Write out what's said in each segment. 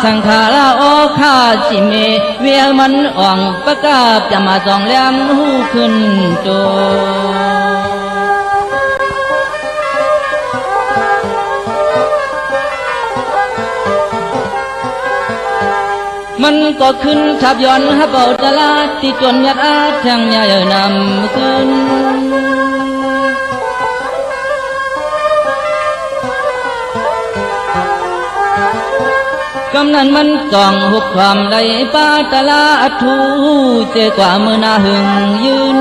สังขารโอคาจิเมเวียมันอ่องประกาศจะมาจองแหลมหูขึ้นโตมันก็ขึ้นขับย้อนฮับเอาตลาดที่จนยัดอาทางยานำขึ้นกำนั้นมันจ้องหุบความใดป้าตลาดทูเจกว่ามือนาหึงยืน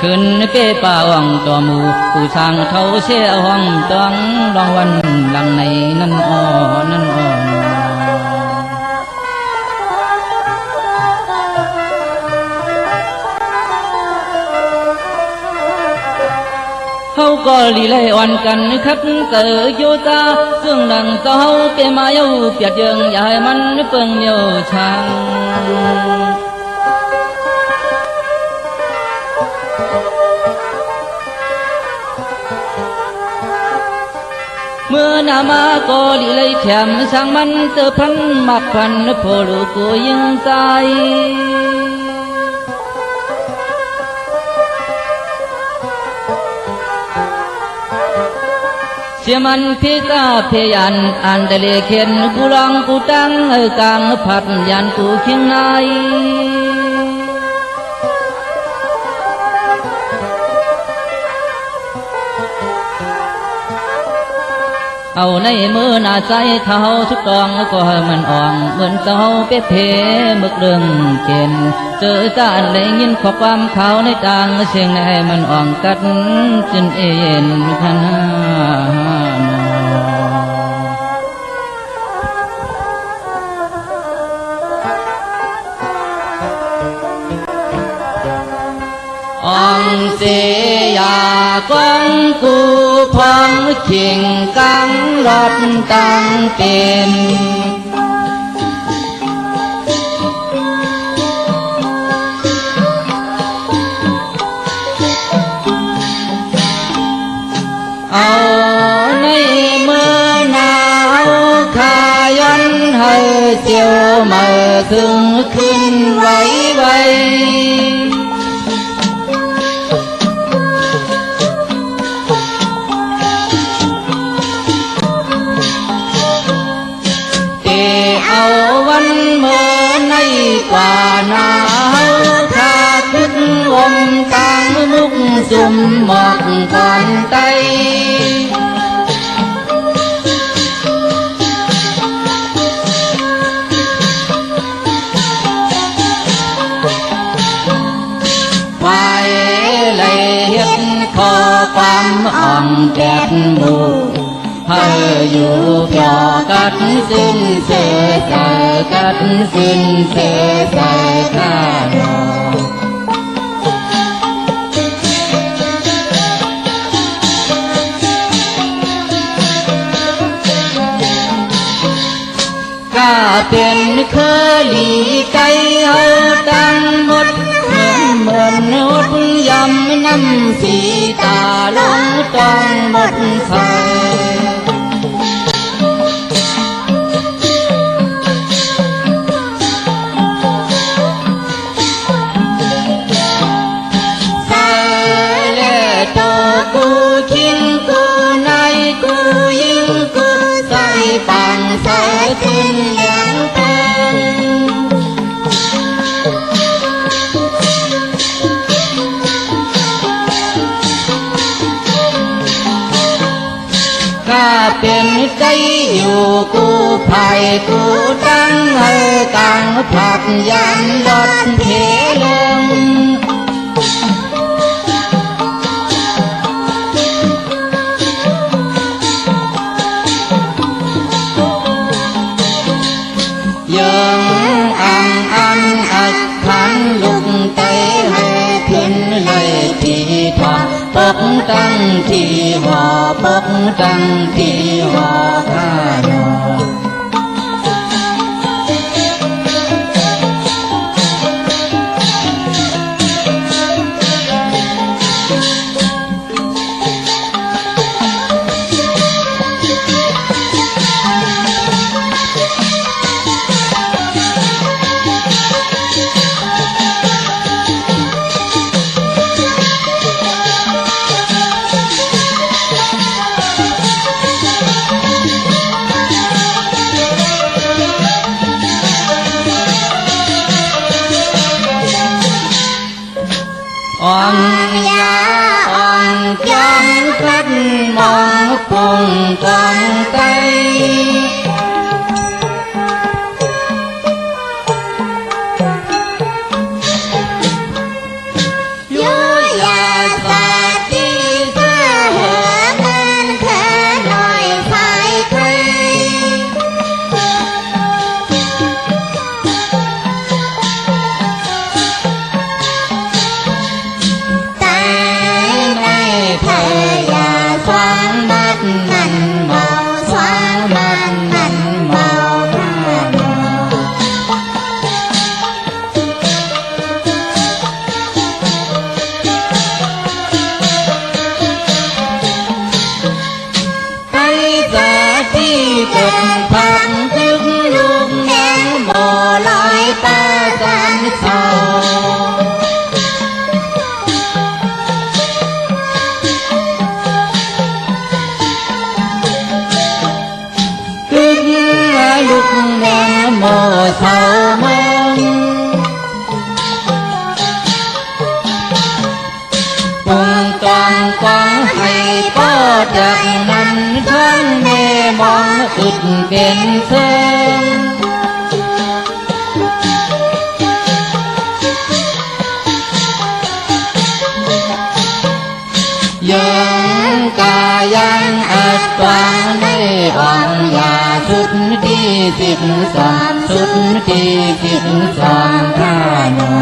ขึ้นเป้ป่าวังตัวหมู่ผู้สร้างเขาเสียห้องต้องรองวันหลังในนั่นอ่อนั่นอ่อนเขาก็ลีไลอ่อนกันคัดเกิดโยตาเครื่องดังต่อเขาเปมาเย้าเปียดเยิงอย่าให้มันเปิงเย้าช่างเมื่อนามาก็ลีไลแถมสั่งมันเตอพันมักพันโพลูกูยิงตายเสียมันพิกาเพยันอันเดเลเขียนกูลองกูตั้งกลางพัดยันกูเคียงในเอาในมือหน้าใจเขาทุกตองก็มันอ่องเหมือนเต้าเป๊ะเพมึกเรื่องเก่นเจอตาได้ยินข้อความเขาในต่างเสียงในมันอ่องกัดจนเอ็นขนาดอ่องเสียกวางกูพองขิงกังรถตังเป็นเอาในมือหนาวขาย้อนให้เจียวมาขึ้นไว้กว่าหนาวถ้าขึ้นลมกลางมุกซุ่มหมอกก่อนไตไฟเลยเห็นคอความอ่อนแกดหมู่ให้อยู่เพียกัดสิ้นเสกกัดสิ้นเสกข้าดก็เป็นเคลีไก่เอาตั้งหมดเหมือนหดยำน้ำสีตาลงต้องหมดใส่ปังใส่ขึ้นยังเป็นก็เป็นใจอยู่กูภัยกูตั้งให้กลางผักยันรถเพลงปกตั้งที่หอปกตั้งที่หอข้าดอ งกองไตเท่ามองปุ่งกองกองให้ก็จากนั้นทั้งแม่มองอึดเป็นเชิงยังกายังอัดวางในอ่อนยาสุดที่13สุดที่13ท่านอ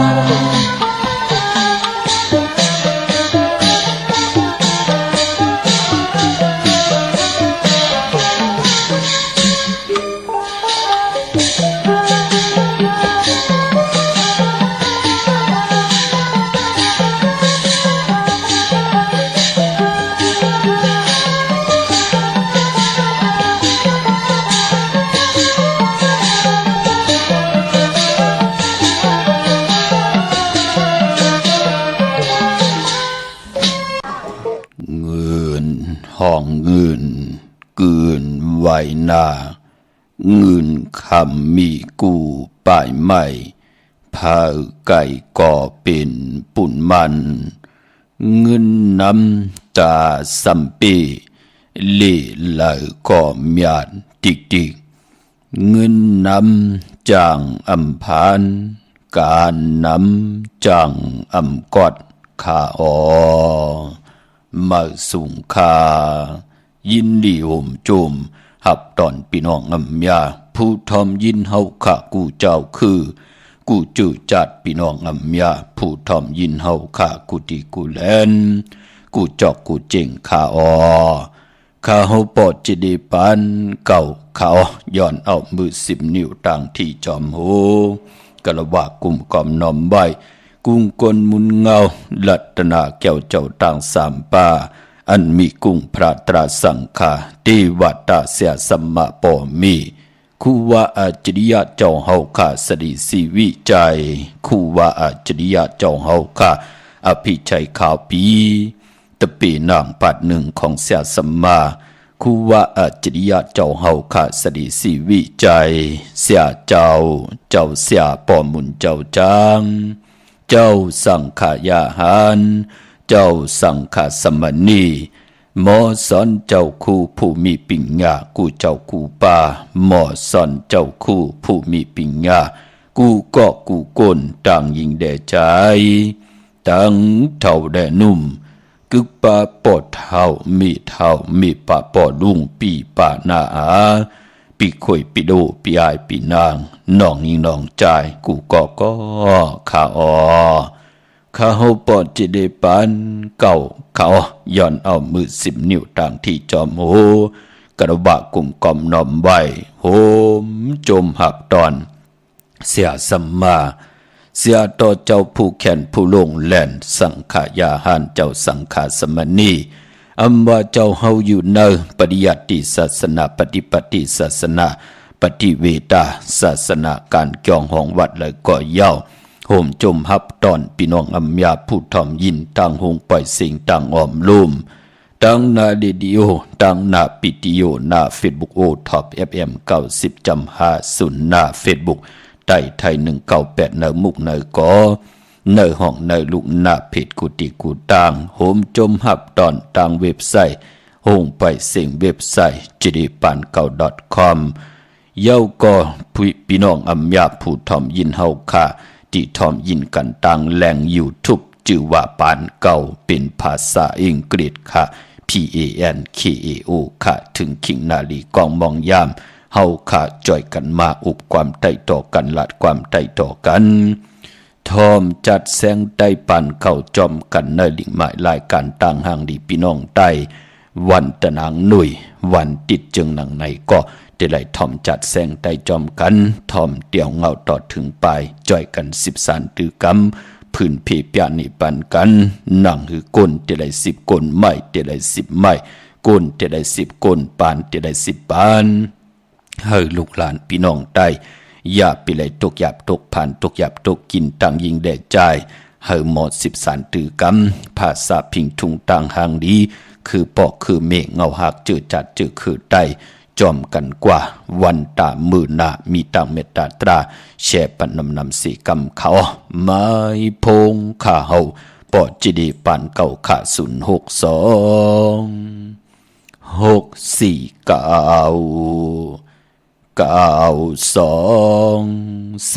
ห้องเงินกืนไหวหน้าเงินคำมีกูป่ายใหม่พาไก่ก่อเป็นปุ่นมันเงินน้ำตาสัมปีเล่ไหลก่อมยานติกติกเงินน้ำจางอำพานการน้ำจางอำกอดขาออมาสุงคายินดีโอมโจมหับตอนพี่น้องอำยาผู้ทอมยินเฮาขะกูเจ้าคือกูจื้อจัดพี่น้องอำยาผู้ทอมยินเฮาขะกูติกูแลนกูจอกกูเจ๋งขาออข้าเฮาปอดจิดีปันเก่าขาย้อนเอามือ10 นิ้วต่างที่จอมโหกะละว่ากุมกอมนอมไว้กุ้งกลมุนเงาลัตนาแก้วเจ้าต่างสามป่าอันมีกุ้งพระตราสังฆาติวัตตาเสียสัมมาปอมีคูว่าอาจริยะเจ้าเฮาข้าสดิสีวิจัยคูว่าอาจริยะเจ้าเฮาข้าอภิชัยข่าวปีตะปีนางปัดหนึ่งของเสียสัมมาคูว่าอาจริยะเจ้าเฮาข้าสดิสีวิจัยเสียเจ้าเสียปอมุนเจ้าจางเจ้าสังขายาหารเจ้าสังฆสมณีหมอสอนเจ้าคู่ผู้มีปิญญากูเจ้าคู่ป่าหมอสอนเจ้าคู่ผู้มีปิญญากูก็กูก้นต่างยิงแด่ใจตั้งเท่าแด่นุ่มกึกป่าปอดเท่ามีป่าปอดลุงปีป่าหน้าอาปีข่อยปีโดปีอายปีนางน้องยิงน้องใจกูก็ข้าอข้าเฮาปอดจิเดปันเก่าเขาย้อนเอามือ10 นิ้วต่างที่จอมโหกระบะกลุ่มกอมนอมไว้โหมจมหับตอนเสียสัมมาเสียต่อเจ้าผู้แขนผู้ลงแล่นสังขายาหารเจ้าสังขาสมณีอำว่าเจ้าเฮาอยู่ในปฏิยัติศาสนาปฏิปฏิศาสนาปฏิเวทาศาสนาการเกี่ยวของวัดและก่อเย้าโหมจมหับตอนพี่น้องอำยาผู้ทอมยินต่างหงปล่อยสิ่งต่างอ้อมลุ่มต่างนาเดดิโอต่างนาปิติโอนาเฟซบุ๊กโอท็อป FM 90.50นาเฟซบุ๊กไต้ไทย198เนมุกเนกอเนห้องเนลูกหน้าเพจกุฏิกูต่างโหมจมหับตอนต่างเว็บไซต์โ โฮงไปเสียงเว็บไซต์ jdipan9.com เย้าก็พี่น้องอำยาผู้ทอมยินเฮาค่ะที่ทอมยินกันต่างแหล่ง YouTube ชื่อว่าปานเก่าเป็นภาษาอังกฤษค่ะ PANKAO ค่ะถึงขิงนาลีกองมองยามเฮาค่ะจ่อยกันมาอุบความใต้ต่อกันลาดความใต้ต่อกันทอมจัดแสงใต้ปานเก่าจอมกันในลิงหมายรายการต่างห่างดีพี่น้องใต้วันตะนางหนุ่ยวันติดจึงหนังในก็ได้ไล่ทอมจัดแสงใต้จอมกันทอมเดี่ยวเงาต่อถึงปลายจ่อยกัน13ตือกำพื้นเพเปียนี่ปันกันหนังคือก้นได้ไล่10ก้นไม้ได้ไล่10ไม้ก้นได้ไล่10ก้นปานได้ไล่10ปานให้ลูกหลานพี่น้องใต้อย่าไปไหลตกหยาบตกผ่านตกหยาบตกกินต่างยิงแดกใจให้หมด13ตือกำภาษาพิงทุงต่างห่างดีคือปอกคือเมฆเงาหักจืดจัดจืดคือใต้จอมกันกว่าวันตามือหนามีต่างเมตตาตราแช่ปันนำสีกำเขาไม้พงข้าเฮาปอจิดีปานเก่าขา062 649 9249ส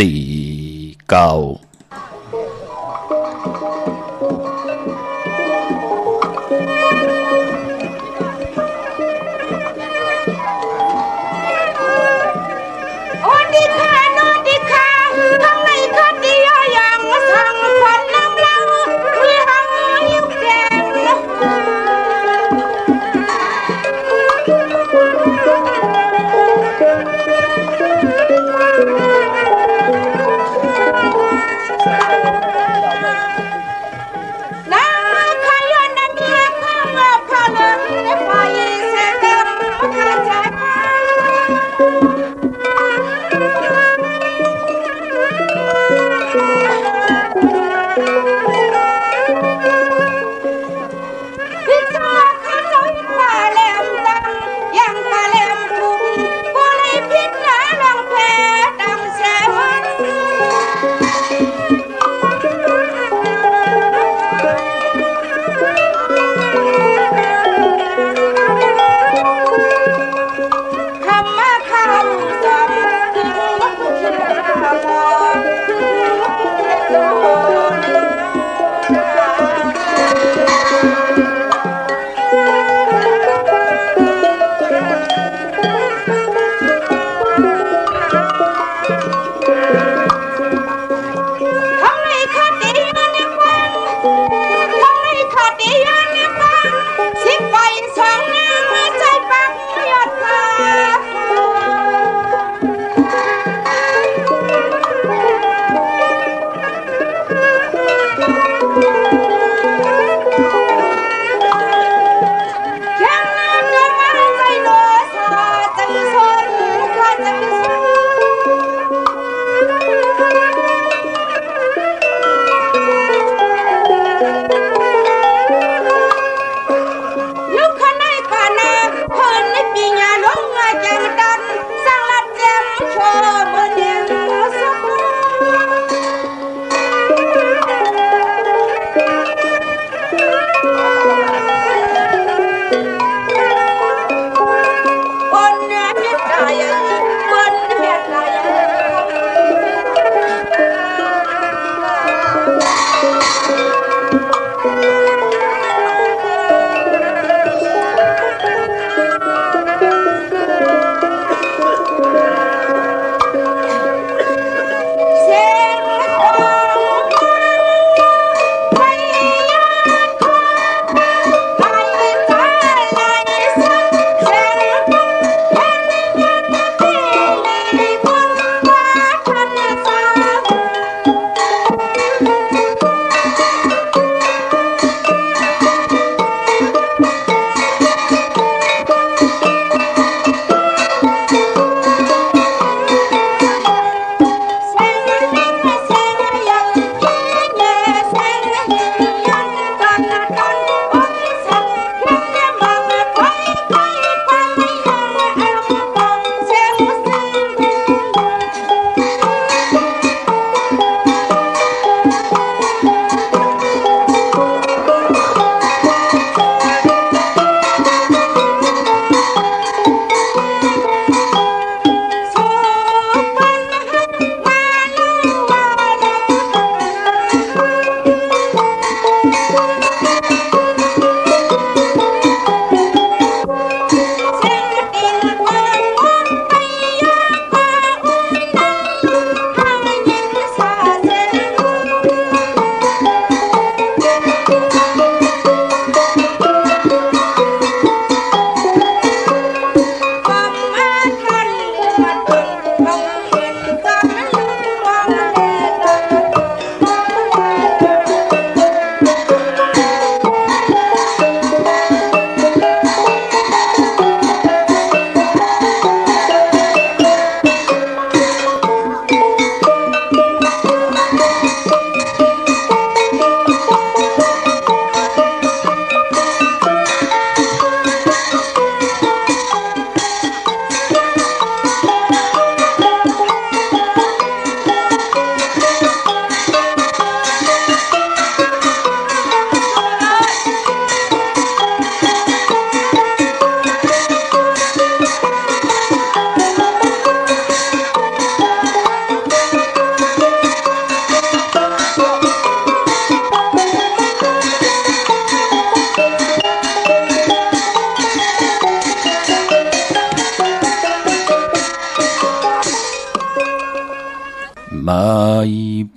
ไม้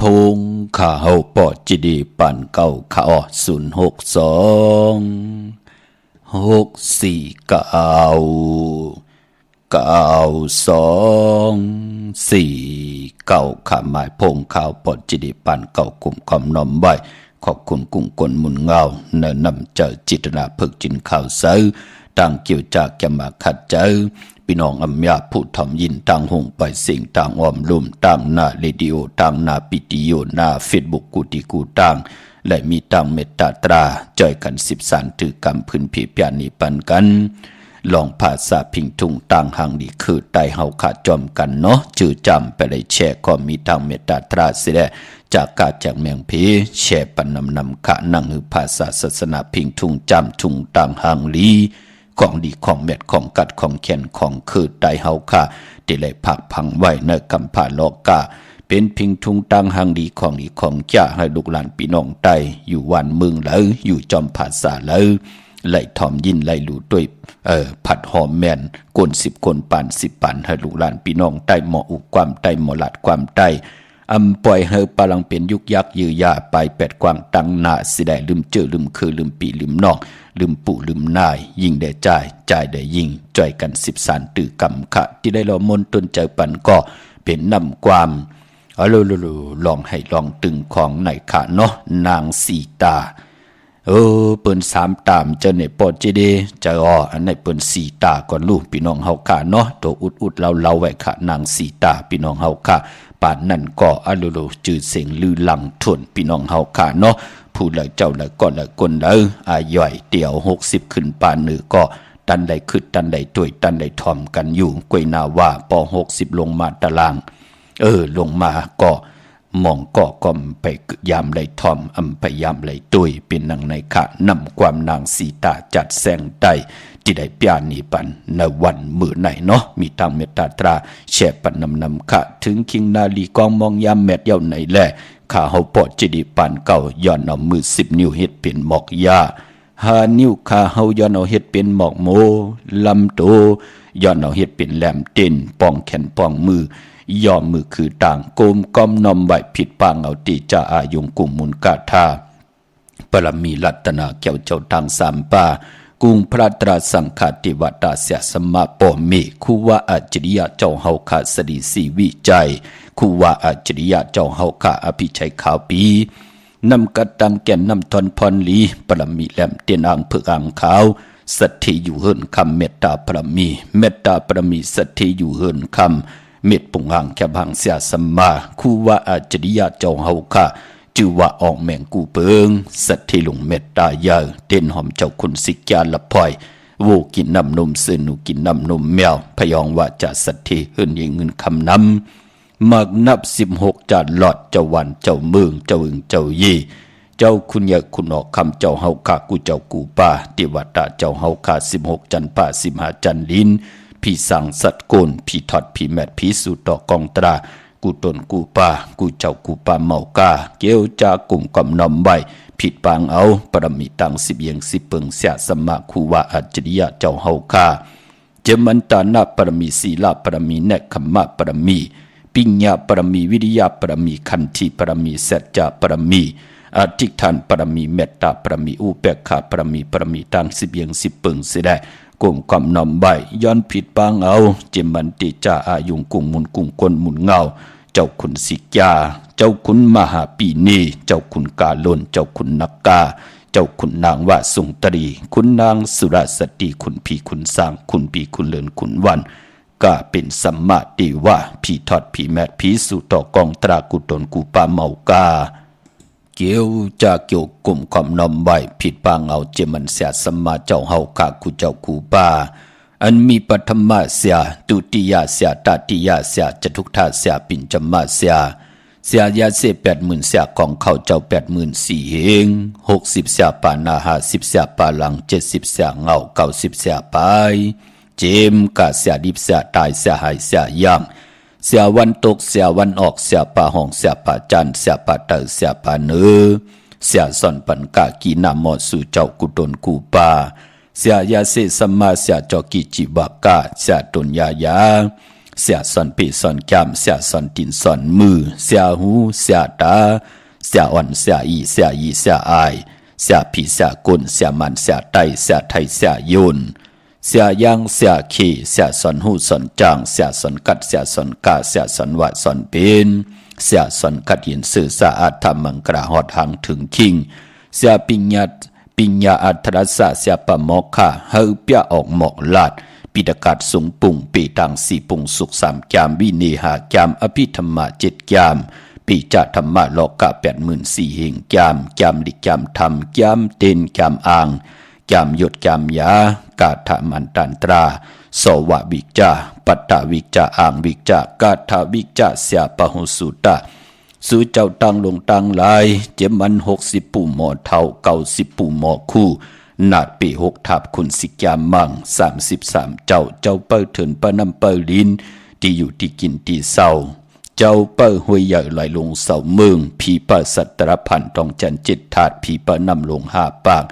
พงข้าเฮาปอดจิดีปันเก่าข้าออ06294ข้าหมายพงข้าวปอดจิดีปันเก่ากลุ่มคอมนอมไว้ขอบคุณกุ้งกลมุนเงาเนินนำเจอจิตนาพึกจินข่าวเสือต่างเกี่ยวจากแกมาขัดเจอพี่น้องอำยาผู้ทำยินต่างหงไปสิ่งต่างอ้อมลุ่มต่างหน้าเรดิโอต่างหน้าปิติโยหน้าเฟซบุ๊กกูติกูต่างและมีต่างเมตตาตราจอยกัน13ถือกำพื้นผีเปียนีปันกันลองภาษาพิงทุงต่างหังดีคือไตเฮาขาจอมกันเนาะจื่อจำไปเลยแชร์ก็มีต่างเมตตาตราเสียจากกาจากเมียงพีแชร์ปันนำขะนั่งหือภาษาศาสนาพิงทุงจำทุงต่างหังลีของดีของเม็ดของกัดของแขนของคือไตเฮาค่ะที่เลยผักพังไว้ในกำผาโลกาเป็นพิงทุงตั้งหังดีของจ้าให้ลูกหลานพี่น้องไตอยู่วันเมืองเลยอยู่จอมภาษาเลยไหลทอมยินไหลหลู่ด้วยผัดหอมแมนกวน10คนปาน10ปานให้ลูกหลานพี่น้องไตหมออุความไตหมอหลัดความไตปล่อยเฮอปลังเป็นยุกยักยือยาไป8กวางตั้งหน้าสิได้ลืมเจอลืมคือลืมปีลืมนอกลืมปู่ลืมนายยิ่งได้จ่ายได้ยิ่งจ่อยกัน13ตื่อกำขะที่ได้เรามนต้นใจปันก็เป็นนำความลองให้ลองตึงของไหนค่ะเนาะนางสีตาเปิ้น3ตามเจอในปอดเจเดจะอันไหนเปิ้น4ตาก่อนลูกพี่น้องเฮาค่ะเนาะตัวอุดเราไว้ค่ะนางสีตาพี่น้องเฮาค่ะป่านนั้นก็จื่อเสียงลือหลังทวนพี่น้องเฮาค่ะเนาะผู้ละเจ้าละก่อนละคนละอาย่อยเดี่ยว60ขึ้นปานนือก็ตันใดขึ้นตันใดต้วยตันใดทอมกันอยู่กวยนาว่าป60ลงมาตารางลงมาก็มองก็ไปยามไหลทอมพยายามไหลตุยเป็นนางในขะนำความนางสีตาจัดแสงใต้ที่ได้ปยานีปันในวันมือไหนเนาะมีทางเมตตาตราแช่ปันนำขะถึงคิงนาลีกองมองยามแมดเย้าไหนแลข้าเฮาปอดจิดีปันเก่าย้อนเอามือ10นิ้วเฮ็ดเป็นหมอกยา5นิ้วข้าเฮาย้อนเอาเฮ็ดเป็นหมอกโมลำโตย้อนเอาเฮ็ดเป็นแหลมเต้นป้องแขนป้องมือย่อมือคือต่างโกมก้อมนอมไหวผิดปางเอาตีจาอายุงกุมมุนกาธาปรมีรัตนาเกี่ยวเจ้าทางสามป่ากุงพระตราสังฆาติวัตาเสียสมะปอเมคูว่าอัจฉริยะเจ้าเฮาขาสดีสีวิจัยคูว่าอัจฉริยะเจ้าเฮาขาอภิชัยขาวปีนำกัดตังแก่นนำทอนพรลีปรมีแหลมเตียนอ่างเผือกอ่างขาวสัตถิอยู่เฮิรนคำเมตตาปรมีเมตตาปรมีสัตถิอยู่เฮิรนคำเม็ดปุงหังแคบหังเสียสมมาคู่ว่าอาจริยะเจ้าเฮาค่ะจื่อว่าออกแมงกูเปิงสัตถิลุงเม็ดตายาเต้นหอมเจ้าคุณสิกยาละพอยโวกินน้ำนมซื้อหนูกินน้ำนมแมวพยองว่าจะสัตถิเฮิรนยิงเงินคำนำมักนับ16จานหลอดเจ้าวันเจ้าเมืองเจ้าอึงเจ้ายี่เจ้าคุณยะคุณออกคำเจ้าเฮาค่ะกูเจ้ากูป่าติวัตาเจ้าเฮาค่ะ16จันป่า15จันลินพี่สั่งสัตโกนพี่ทอดพี่แมดพี่สู่ต่อกองตรากูตนกูป่ากูเจ้ากูป่าเมากาเกี่ยวจากลุ่มกำนอมใบผิดปางเอาปรมีตัง10เยียง10เปิงเสียสมะคูว่าอัจฉริยะเจ้าเฮาคาเจมันตานาปรมีศีลาปรมีเนคขมะปรมีปิญญาปรมีวิริยะปรมีขันธิปรมีสัจจะปรมีอธิษฐานปรมีเมตตาปรมีอุเบกขาปรมีตัง10เยียง10เปิงเสียได้กลุ่มกำนำใบย้อนผิดปางเอาเจมันติจาอายุงกุ่งมุนกุ่งคนมุนเงาเจ้าคุณสิกยาเจ้าคุณมหาปีนีเจ้าคุณกาลนเจ้าคุณนักกาเจ้าคุณนางวะสุงตรีคุณนางสุรสตรีคุณพี่คุณสร้างคุณปีคุณเลินคุณวันก็เป็นสัมมาติว่าพี่ทอดพี่แมดพี่สู่ต่อกองตรากุตนกูปาเมากาเกี่ยวจะเกี่ยวกลุ่มความนอมใบผิดปางเอาเจมันเสียสมมาเจ้าเฮาขากูเจ้ากูป่าอันมีปฐมะเสียตุติยะเสียตติยะเสียจตุทัสเสียปิญจมะเสียยาเส80,000เสียของเขาเจ้า84,000เฮง60เสียปานา50เสียปาลัง70เสียเงา90เสียไปเจมกะเสียดิบเสียตายเสียหายเสียย่างเสียวันตกเสียวันออกเสียป่าห้องเสียป่าจันเสียป่าเตอเสียป่าเนือเสียสอนปันกะกีนามอสู่เจ้ากุตนกูป่าเสียยาเสสมาเสียจอกิจิบากะเสียตุนยายาเ เสียสอนปีสอนจำเสียสอนตินสอนมือเสียหูเสียตาเสียอ่อนเสียอีเสียยีเสียอายเสียผีเสียกุนเสียมันเสียไตเสียไทยเสียยุนเสียยังเสียขี่เสียสอนหูสอนจางเสียสอนกัดเสียสอนกาเสียสอนวะสอนเป็นเสียสอนกัดยินสื่อสะอาดทำมังกระหอดหางถึงคิงเสียปิญญาอัตรสะเสียปะหมอกค่ะเฮาเปียออกหมอกลาดปีดกาศสูงปุ่งปีตังสี่ปุ่งสุขสามจามวินีหาจามอภิธรรมะเจ็ดจามปีจัธรรมะโลกะ84,000เหงจามลิจามธรรมจามเต็นจามอ่างจามยศจามยากาถามันตันตราสวะวิจาปัตตวิจาอ่างวิจากาถาวิจาเสียปะหุสุตะสู้เจ้าตังลงตังลายเจ็บมัน60ปู่หมอเท่า90ปู่หมอคู่นาดปี6ทับคุณสิกยามมัง33เจ้าเปิ้ลเถินปะน้ำเปิ้ลลินที่อยู่ที่กินที่เศร้าเจ้าเปิ้ลห้วยใหญ่ไหลลงเสาเมืองผีเปิ้ลสัตรพันต้องจันจิตถาดผีเปิ้ลนำลง5ปาก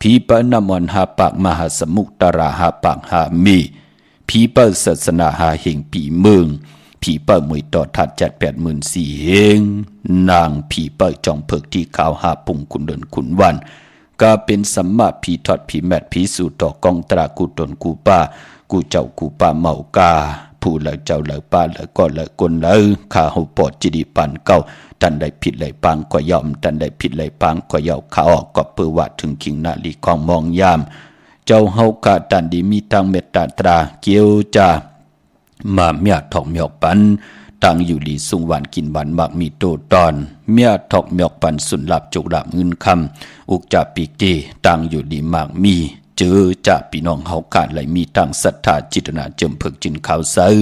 ผีเปิ้ลนำวัน5ปากมหาสมุทรตรา5ปาก5มีผีเปิ้ลศาสนา5เหงปีเมืองผีเปิ้ลมวยต่อทัด784เหงนางผีเปิ้ลจองเพิกที่ขาว5ปุ่งคุณเดินคุณวันก็เป็นสัมมาผีทอดผีแมดผีสู่ต่อกองตรากูตนกูป้ากูเจ้ากูป้าเมากาผู้เหล่าเจ้าเหล่าป้าเหล่าก็เหล่ากลเหล่าข้าหูปอดจิดิปันเก้าตันได้ผิดไหลปังก็ยอมตันได้ผิดไหลปังก็ยาวข้าออกก็เปื้อว่าถึงคิงนาลีของมองยามเจ้าเฮากาตันดีมีตังเมตตาตราเกียวจามาเมียทองเมียปันตังอยู่ดีสุงหวานกินหวานมากมีโตตอนเมียทอกเมียปันสุนหลับจุกหลับเงินคำอุกจ่าปีกเจตังอยู่ดีมากมีเจอจ่าพี่น้องเฮากาไหลมีตังศรัทธาจิตนาเจิมเพิกจินข่าวเสือ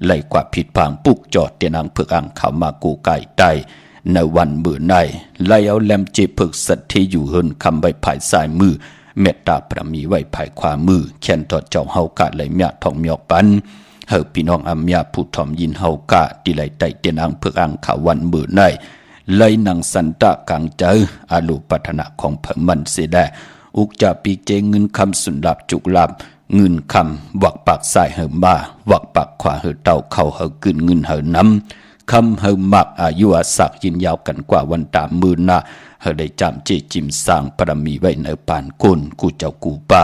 ไหลกว่าผิดพังปุกจอดเตียนางเพิกอ่างข่าวมากูไก่ไตในวันเมื่อในไหลเอาแลมเจเพิกสัตที่อยู่เฮินคำใบภายซ้ายมือเมตตาพระมีไว้ภายขวามือแขนตอดเจ้าเฮากาไหลเมียทองเมียปันเฮาพี่น้องอัมยาผู้ทอมยินเฮากะที่ไหลไตเตียนอังเพิกอังขาวันมือในไหลนางสันตะกังเจออาลุปัฒนาของเพิ่มมันเสดอุกจะปีเจเงินคำสุนลับจุกลับเงินคำวักปากสายเฮามาวักปากขวาเฮาเต่าเข้าเฮากึนเงินเฮาน้ำคำเฮามักอายุอาศักยินยาวกันกว่าวันตามมือนาเฮาได้จำเจจิมสร้างปรมีไว้ในปานกุนกูเจ้ากูป่า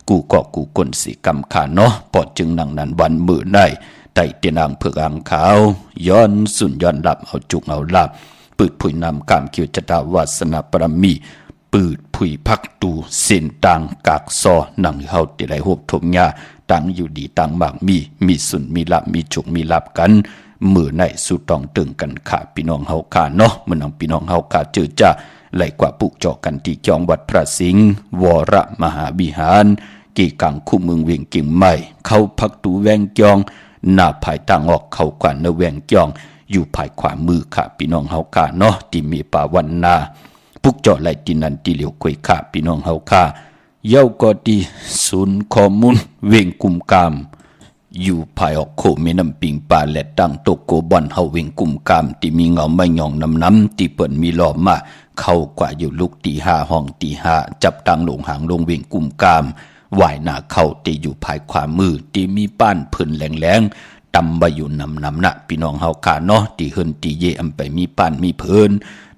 กูก็กูกลสิกรรมขาเนาะปอดจึงนั่งนั้นวันมือได้ไต่เตียนางเผือกอ่างขาวย้อนสุนย้อนหลับเอาจุกเอาหลับปืดผุยนำกามเกี่ยวจตาวาสนาปรมีปืดผุยพักตูเส้นต่างกากซอนั่งเฮาติไหลหบทมยาต่างอยู่ดีต่างมากมีสุนมีหลับมีจุกมีหลับกันมือในสู่ต้องตึงกันขาพี่น้องเฮาขาเนาะเมื่อน้องพี่น้องเฮาขาเจอจ้าไหลกว่าปุกจอกันที่จองวัดพระสิงห์วรมหาวิหารกี่กังคู่เมืองเวียงกิ่งใหม่เข้าพักตูแวงจองหน้าภายต่างออกเข้ากว่าเนแวงจองอยู่ภายขวามือค่ะพี่น้องเฮากาเนาะที่มีป่าวันนาปุกเจาะไหลตินันที่เหลียวคุยค่ะพี่น้องเฮาค่ะเย้าก็ดีศูนย์ข้อมูลเวียงกุมกามอยู่ภายออกโคเมน้ำปิงป่าและตั้งโตโกบอนเฮาเวียงกุมกามที่มีเงาไม่หย่องน้ำที่เปิ่นมีล้อมาเข้ากว่าอยู่ลูกตีห้าห้องตีห้าจับตังลงหางลงเวียงกุมกามวายหน้าเข้าตีอยู่ภายขวามือตีมีป้านพื้นแหลงๆตำใบอยู่นำนะพี่น้องเฮาขาเนาะตีเฮินตีเยอำไปมีป้านมีพื้น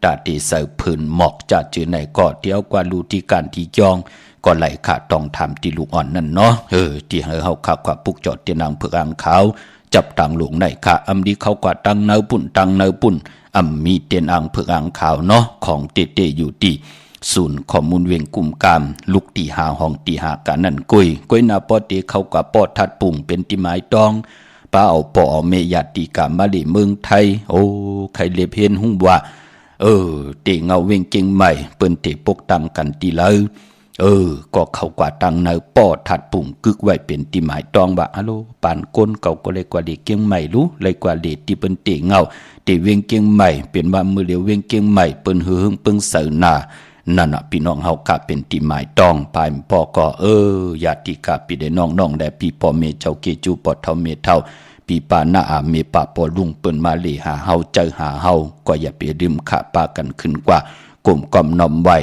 ตาตีใส่พื้นหมอกจัดจือในก่อเที่ยวกว่ารูที่การที่จองก็ไหลขาดต้องทำตีลูกอ่อนนั่นเนาะที่เฮาขาขวาปุกจอดเตียนางเผือกอ่างขาวจับตังหลงในขาอำดีเขากว่าตังเนื้อปุ่นตังเนื้อปุ่นมีเตียนอ่างเผือกอ่างขาวเนาะของเตอยู่ที่ศูนย์ข้อมูลเวียงกุมกามลูกตีหาห้องตีหากันนั่นกุยนาปอตีเขากับปอทัดปุ่งเป็นตีไม้ตองป้าเอาปอเมยาตีกามาลีเมืองไทยโอ้ใครเล็บเห็นหุ่งว่าเตเงาเวียงเก่งใหม่เปิ้นเตปกตังกันตีเลยก็เขากว่าตังเนปอทัดปุ่งกึกไว้เป็นตีไม้ตองว่าฮัลโหลปานก้นเก่าก็เลยกว่าเด็กเก่งใหม่รู้เลยกว่าเด็กที่เปิ้นเตเงาเตเวียงเก่งใหม่เป็นว่ามือเดียวเวียงเก่งใหม่เปิ้นหึงเปิ้งเสนานั่นน่ะพี่น้องเฮากะเป็นตีหมายต้องปายพ่อก็ญาติกะพี่ได้น้องได้พี่พ่อเมเจ้าเกจูปอดเท่าเมเท่าพี่ปานาอาเมปะปอลุงเปิ้นมาเลหาเฮาเจอหาเฮาก็อย่าไปดื่มขะปากันขึ้นกว่ากลมกอมนอมไว้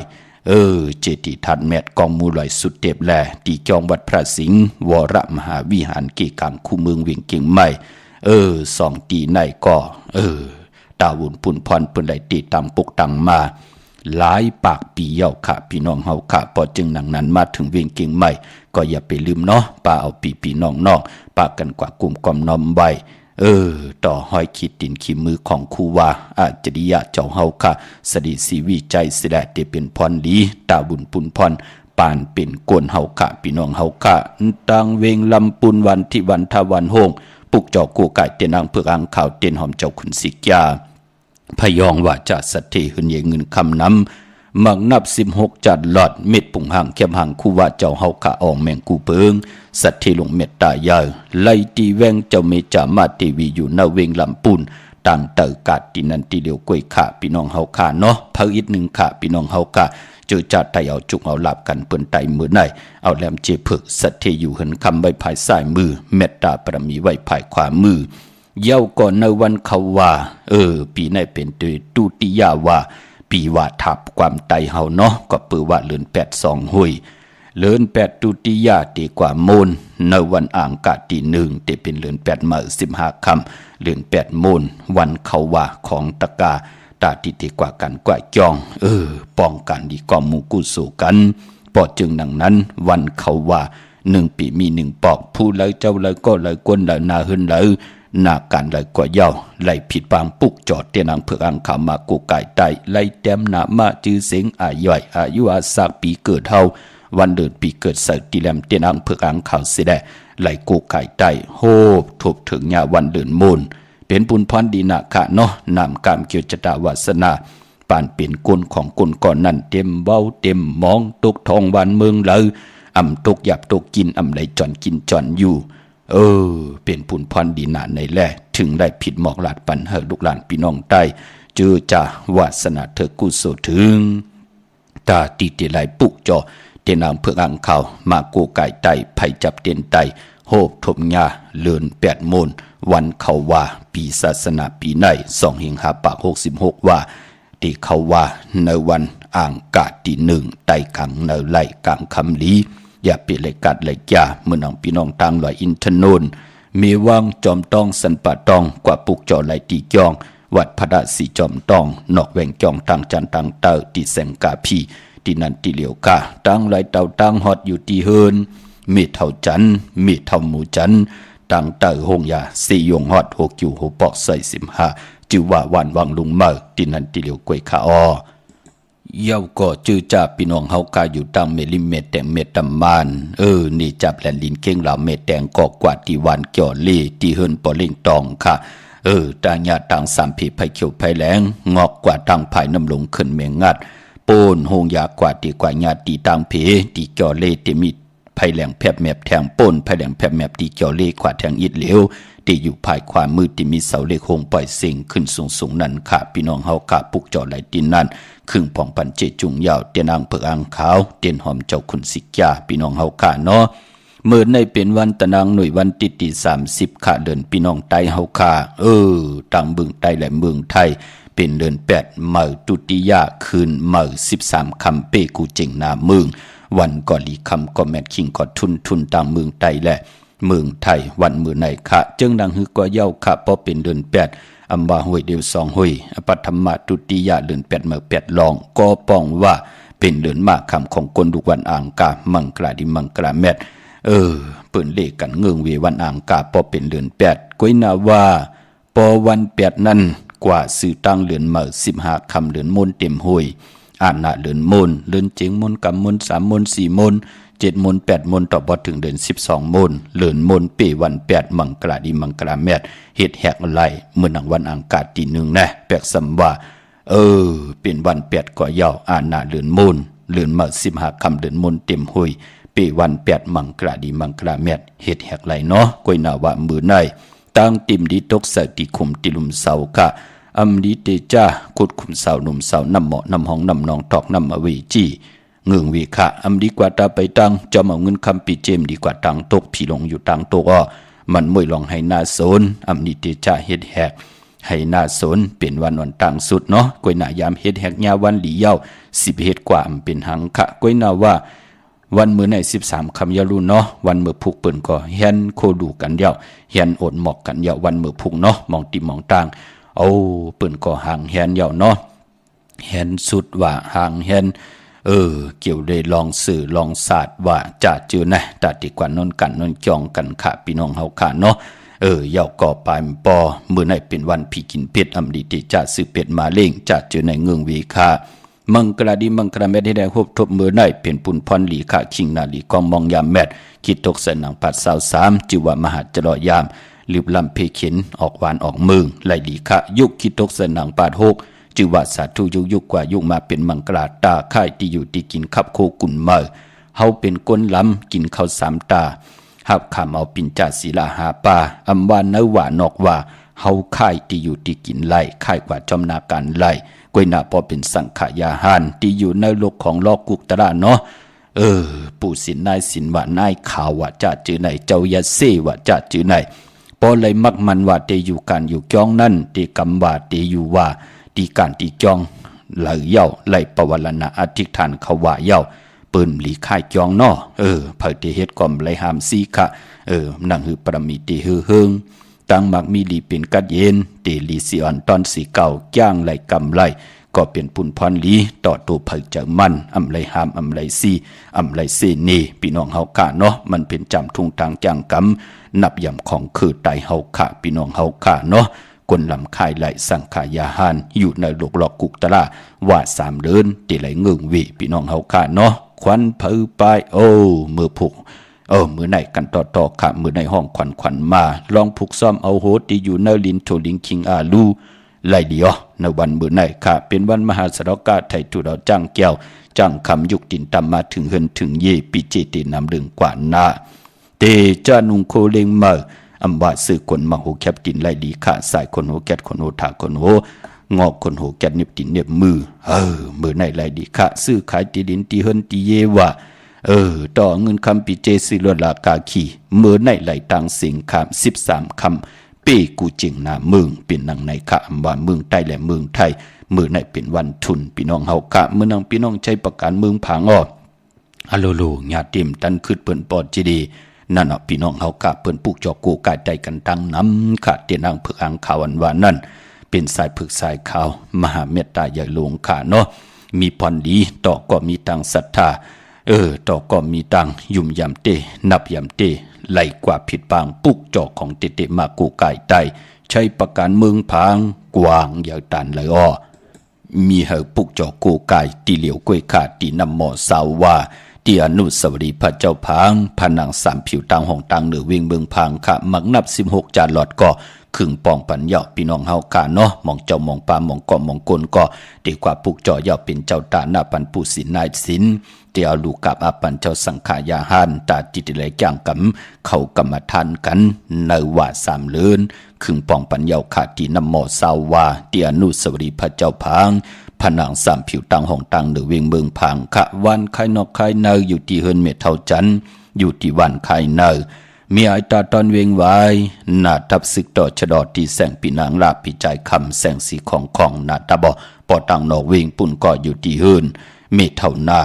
เจติทันแมดกองมูลอยสุดเต็บแลตีจองวัดพระสิงห์วรมหาวิหารกี่กังคู่เมืองเวียงเก่งใหม่ สองตีในก็ตาวุ่นปุ่นพรเปิ้นได้ตีตังปุกตังมาหลายปากปีเย้าค่ะพี่น้องเฮาค่ะพอจึงหนังนั้นมาถึงเวียงเก่งใหม่ก็อย่าไปลืมเนาะป้าเอาปีน้องๆป้ากันกว่ากลุ่มกอมน้อมไว้ต่อห้อยขีดตินขีมือของครูวาอาจริยะเจ้าเฮาค่ะสดิสีวิใจเสด็จเป็นพรดีตาบุญปุนพรปานเป็นกวนเฮาค่ะพี่น้องเฮาค่ะตังเวงลำปุนวันที่วันทวันโฮงปุกเจ้ากูไก่เตียนอังเพือกอังข่าวเตียนหอมเจ้าขุนสิกยาพยองว่าจะสัตเทหืนเยเงินคำน้ำมังนับ16จัดหลอดเม็ดปุ่งห่างเข้มห่างคู่ว่าเจ้าเฮาค่ะอองแมงกูเปิงสัตเทลงเม็ดตายาไล่ตีแวงเจ้าเมจามาเทวีอยู่หน้าเวงลำปุนต่างเตอกาดตีนันตีเหลียวกล้วยค่ะพี่น้องเฮาค่ะเนาะพะอีกหนึ่งค่ะพี่น้องเฮาค่ะเจอจัดไตเอาจุกเอาหลับกันเปิ้นไตมือไหนเอาแหลมเจผึกสัตเทอยู่เหินคำไว้ภายซ้ายมือเมตตาปรมีไว้ภายขวามือเย้าก่อนในวันเขาว่าปีในเป็นตุติยาวาปีว่าทับความไตเฮาเนาะก็เปือว่าเลือน82หุยเลือน8ตุติยาตีกว่าโมนในวันอ่างกะตี1เตเป็นเลือน8มื้อ15ค่ำเลือน8โมนวันเขาว่าของตะกาตาติติกว่ากันกว่าจองป้องกันดีกว่าหมู่กุสู่กันปอจึงดังนั้นวันเขาว่า1ปีมี1ปอกผู้เลยเจ้าเลยก็เลยก้นเลยนาหึนเลยนาการเลยกว่าเย้าไล่ผิดปางปุกจอดเตียนังเผือกอังขามากูไก่ไตไล่แต้มหนามาจื้อเสียงอาย่อยอายุอาสากปีเกิดเฮาวันเดือนปีเกิดเสร์ตีแลมเตียนังเผือกอังขาวเสดไล่กูไก่ไตโฮบทุบถึงยาวันเดือนมูลเป็นปุนพรดีนาคะเนาะนำกามเกียวจตาวาสนาปานเป็นกุลของกุลก่อนนั้นเต็มเบ้าเต็มมองตกทองวันเมืองเลยอ่ำตกหยับตกกินอ่ำไหลจอนกินจอนอยู่เป็นปุนพรดีนาในแลถึงได้ผิดหมอกหลาดปันเฮลูกหลานพี่น้องใต้เจอจ่าวาสนาเธอกุศลถึงตาตีเตไหลปุกจอเตนางเพื่ออังข่าวมาโกไก่ไตไผจับเตียนไตโฮบทมยาเลือน8โมนวันเขาว่าปีศาสนาปีใน2หิงหาปาก66ว่าที่เขาว่าในวันอ่างกาตี1ไตขังในไล่กลางคำลีอย่าเปเลยกัดเลยจ่าเมื่อน้องพี่น้องต่างลอยอินทนนมีวังจอมต้องสันปะตองกว่าปุกจอไหลตีจองวัดพระสีจอมต้องนอกแหวงจองต่างจันต่างเตอตีแสงกาพีตีนันตีเหลียวกาตั้งไหลเต่าตั้งฮอดอยู่ตีเฮินมีเท่าจันมีเท่าหมูจันต่างเตอหงยาสี่ยงฮอด6อยู่6ปอกใส่15จือว่าวันวังลุงเมื่อตีนันตีเหลียวกวยขาอเย้าก็จื้อจ่าพี่น้องเฮากาอยู่ตั้งเมลิเมตแตงเมตตำมานนี่จับแหลนลินเก่งเหล่าเมตแตงก็กว่าตีวันเกี่ยวเล่ตีเฮินปอเล่งตองค่ะต่างญาต่างสามผีไผเขียวไผแหลงงอกกว่าต่างภายน้ำลงขึ้นเมงัดโปนหงยากว่าตีกว่าญาตีต่างเพตีเกี่ยวเล่ตีมีไผแหลงแผบแมบแทงป่นไผแหลงแผบแมบตีเกี่ยวเล่ขวาแทงอิดเหลวตีอยู่ภายขวามือที่มีเสาเล็กโฮงปล่อยเสียงขึ้นสูงนั่นค่ะพี่น้องเฮากะปุกจอไหลตีนั่นครึ่งผ่องปันเจจุงยาวเตียนอังเผือกอังขาวเตียนหอมเจ้าขุนสิกยาพี่น้องเฮากะเนาะเมื่อในเป็นวันตะนางหน่วยวันติ30ค่ะเดือนพี่น้องไตเฮาค่ะต่างเมืองไตและเมืองไทยเป็นเดือน8มื้อตุติยาคืนมื้อ13คำเป้กูเจงนาเมืองวันก่อลีคำก็แมทคิงก็ทุนต่างเมืองไตและเมืองไทยวันมื้อไหนค่ะจึงดังฮึกก็เย้าค่ะเพราะเป็นเดือน8อัมบาห้วยเดียว2ห้วยปัทมตุติยาเดือน8มื้อ8ลองก็ป้องว่าเป็นเดือนมากคำของคนทุกวันอ่างกามังกลาดิมังกลาแมทเปิ้นเลขกันเงืองเววันอ่างกาพอเป็นเดือน8ก้อยนาว่าปอวัน8นั้นกว่าสื่อตั้งเดือนมื้อ15ค่ำเดือนมนเต็มห้วยอ่านน่ะเดือนมนเดือนเจงมนกำมน3มน4มน7มน8มนต่อบ่ถึงเดือน12มนเดือนมนเปวัน8มังกลาดิมังกลาแมทเฮ็ดแหกไหลเมื่อนังวันอ่างกาตี1นะแปลกสำว่าเป็นวัน8ก็ยาวอ่านน่ะเดือนมนเดือนมื้อ15ค่ำเดือนมนเต็มห้วยปีวัน8มังกลาดีมังกลาแมทเฮ็ดแหกไหลเนาะก้อยนาว่ามือในตั้งติมดีตกใส่ติคุมติลุมเสาค่ะอำดีเตจ้าขุดคุมเสาหนุ่มเสาน้ำเหมาะน้ำห้องน้ำนองตอกน้ำอเวจีเงืองวีค่ะอำดีกว่าตาไปตั้งจอมเอาเงินคำปีเจมดีกว่าตังตกผีลงอยู่ตังตกมันมวยลองให้หน้าโซนอำดีเตจ้าเฮ็ดแหกให้หน้าโซนเป็นวันวันต่างสุดเนาะก้อยนายามเฮ็ดแหกยาวันหลีเย้า10เฮ็ดกว่าเป็นหังค่ะก้อยนาว่า วันมื้อใน13คำยารุ่นเนาะวันมื้อพุกเปิ้นก็เฮียนโคดูกันเดียวเฮียนอดหมอกกันเดียววันมื้อพุกเนาะมองติมองต่างเอาเปิ้นก็ห่างเฮียนเดียวเนาะเฮียนสุดว่าห่างเฮียนเกี่ยวได้ลองสื่อลองศาสตร์ว่าจะจือนะตาติกว่านนกันนนจองกันค่ะพี่น้องเฮาค่ะเนาะเยาก่อปลายปอมื้อไหนเป็นวันพี่กินเป็ดอำดีติจะซื้อเป็ดมาเล่งจะจือในเงืองวีค่ะมังกราดีมังกราแม่ที่ได้พบทบมื้อไหนเป็นปุ่นพรหลีค่ะคิงนาลีกองมองยามแมดคิดตกใส่หนังปัด23จิว่ามหาจรอยามลืบลำเพขินออกหวานออกเมืองไหลหลีค่ะยุคคิดตกใส่หนังปาด6จือว่าสาธุยุกกว่ายุคมาเป็นมังกราตาค่ายที่อยู่ที่กินขับโคกุ่นเมอเฮาเป็นก้นล้ำกินข้าว3ตาหับขามเอาปิ่นจ่าศิลาหาป่าอำว่าเนื้อว่านอกว่าเฮาค่ายที่อยู่ที่กินไล่ค่ายกว่าจอมนาการไล่กวยหน้าพอเป็นสังขยาหานที่อยู่ในโลกของลอกกุกตระเนาะปู่สินนายสินว่านายข่าวว่าจะจือไหนเจ้ายาเซว่าจะจือไหนพอเลยมักมันว่าเตอยู่การอยู่จ้องนั่นเตกำว่าเตอยู่ว่าตีการตีจ้องไหลเย่าไหลปวารณาอธิษฐานเขาว่าเย่าปืนหลีค่ายจ้องนอเผยเตเฮ็ดกอมไหลหามซีค่ะนังหือประมีเตหือเฮิงตั้งมักมีลีเป็นกัดเย็นเตลีสิอ่อนตอนสีเก่าจ้างไหลกำไหลก็เป็นปุ่นพรลีต่อตัวเผยเจอมันอำไหลหามอำไหลซีอำไหลเซเนพี่น้องเฮาค่ะเนาะมันเป็นจำทุ่งทางจ้างกำนับย่ำของคือไตเฮาค่ะพี่น้องเฮาค่ะเนาะคนลำคายไหลสังขายาหานอยู่ในโลกหลอกกุกตะละว่า3เดินตีไหลเงืองวีพี่น้องเฮาค่ะเนาะควันเผยไปมือผูกมือไหนกันต่อค่ะมือในห้องขวัญมาลองผูกซ่อมเอาโหที่อยู่ในลินโทลิงคิงอาลูไหลเดียวในวันมือไหนค่ะเป็นวันมหาสรกาไทยทุเราจ้างแก้วจ้างคำยุกตินตามมาถึงเฮินถึงเยปิเจตินำเรื่องกว่านาเตจานุงโคเลงมาอำว่าสื่อคนมาโหแคบตินไล่ดีค่ะสายคนโหแกดคนโหถาคนโหงอกคนโหแกดเน็บตินเน็บมือมือในไล่ดีค่ะซื้อขายตีดินตีเฮินตีเยว่าต่อเงินคำปีเจสิลลากาขีมือในไหลต่างสิงคำ13คำเป้กูจิงนาเมืองเป็นนังในค่ะอำว่าเมืองใต้และเมืองไทยมือในเป็นวันทุนพี่น้องเฮาค่ะมือนังพี่น้องใช้ประกันเมืองผางอ้ออะโลญาติมตันคืดเปิ้นปอดจีดีนั่นพี่น้องเฮากะเปิ้นปลูกจอกกูกายใจกันตั้งน้ำค่ะเตียนางผึกอังขาวอันว่านั่นเป็นสายผึกสายขาวมหาเมตตาใหญ่หลวงค่ะเนาะมีพรดีต่อก็มีตังศรัทธาต่อก็มีตังยุ่มยำเตนับยำเตไหลกว่าผิดปางปลูกจอกของเตมากูกายใจใช้ประการเมืองผางกวางอย่างตันเลยมีเฮาปลูกจอกกูกายตีเหลียวกล้วยขาดตีนำหมอสาวว่าที่อนุสาวรีย์พระเจ้าพางผนัง3ผิวต่างห้องต่างเหนือเวียงเมืองพางค่ะมักนับ16จานหลอดก็ครึ่งปองปัญญาพี่น้องเฮาค่ะเนาะมองเจ้ามองปามองเกาะมองกลก็ดีกว่าปุกจ่อยาวเป็นเจ้าตาหน้าปันผู้ศิลนายศิลเตียวลูกกับอาปันเจ้าสังขายาหานตาจิตไหลจ้างกำเขากรรมฐานกันในว่า3เลือนครึ่งปองปัญญาค่ะที่นำหมอสาวว่าที่อนุสาวรีย์พระเจ้าพางผนัง3ผิวต่างห้องต่างเหนือเวียงเมืองผางค่ะวันไข่นอกไข่เนยอยู่ที่เฮินเมเท่าจันอยู่ที่วันไข่เนยมีไอตาตอนเวียงไว้หน้าทับศึกต่อชะดอที่แสงปีนางลาปีใจคำแสงสีของหน้าตาบ่ปอตังนอกเวียงปุ่นก็อยู่ที่เฮินเมเท่าหน้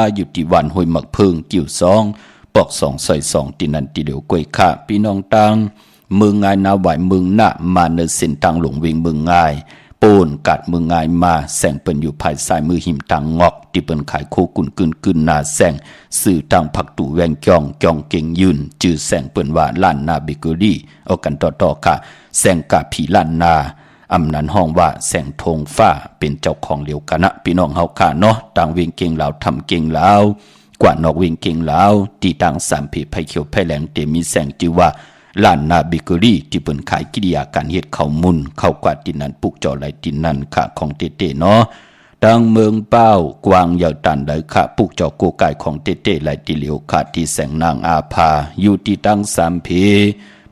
าอยู่ที่วันห้วยมักเพิงกิ่ว2ปอก2ซอย2ที่นั่นที่เดียวกล้วยค่ะพี่น้องตังเมืองง่ายนาไหวเมืองหน้ามาเนเส้นตังหลงเวียงเมืองง่ายปูนกัดมืองายมาแสงเปิ้นอยู่ภายซ้ายมือหิมตังงอกที่เปิ้นขายโคกุนกึนนาแสงสื่อตังผักตู่แวงจองเก่งยืนจื้อแสงเปิ้นว่าล้านนาเบเกอรี่เอากันต่อค่ะแสงกะผีล้านนาอำนั้นห้องว่าแสงธงฟ้าเป็นเจ้าของเหลียวกันนะพี่น้องเฮาค่ะเนาะต่างเวียงเก่งลาวทำเก่งลาวกว่านอกเวียงเก่งลาวที่ต่าง3ผีไผเขียวไผแหลงเตมีแสงจื้อว่าล้านนาเบเกอรี่ที่เปิ้นขายกิริยาการเฮ็ดข้าวมุนข้าวกวาดตินนั้นปลูกจ่อไหลตินนั้นค่ะของเต้เนาะดังเมืองเป้ากวางยาวตันได้ค่ะปลูกจ่อโกไก่ของเต้ไหลติเหลียวค่ะที่แสงนางอาภาอยู่ที่ตั้ง3เพ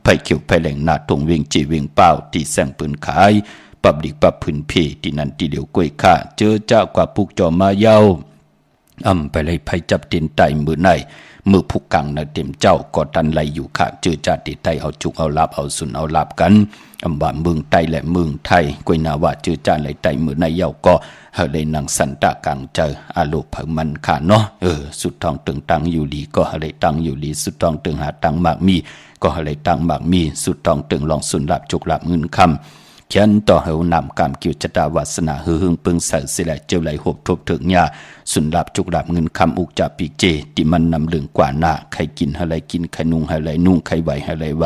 ไผเขียวไผแหลงนาตรงเวียงจีเวียงเป้าที่แสงเปิ้นขายปับดิกปับพื้นเพที่นั้นที่เหลียวกล้วยค่ะเจอเจ้ากว่าปลูกจ่อมาเยาไปเลยไผจับตินไตมือในมือผู้กังนะเต็มเจ้าก็ตันไหลอยู่ค่ะเจอจาติไตเอาจุกเอาลาบเอาสุนเอาลาบกันอำว่าเมืองไตและเมืองไทยกวยนาว่าเจอจานไหลไตมือในเยาก็ เฮาเลยนังสันตะกังเจออาโลกเผมันขาเนาะสุดทองตึงตังอยู่ดีก็เฮาเลยตังอยู่ดีสุดทองตึงหาตังมากมีก็เฮาเลยตังมากมีสุดทองตึงลองสุนลับจุกลับเงินคำเขียนต่อเฮานำกามกิวจตาวาสนาหึงปึงใส่สิแลเจ้าไหลหบทบถึงญาสุนลับจุกลับเงินคำอุกจาปีเจที่มันนำเรื่องกว่าหน้าใครกินเฮาเลยกินใครนุ่งเฮาเลยนุ่งใครไหวเฮาเลยไหว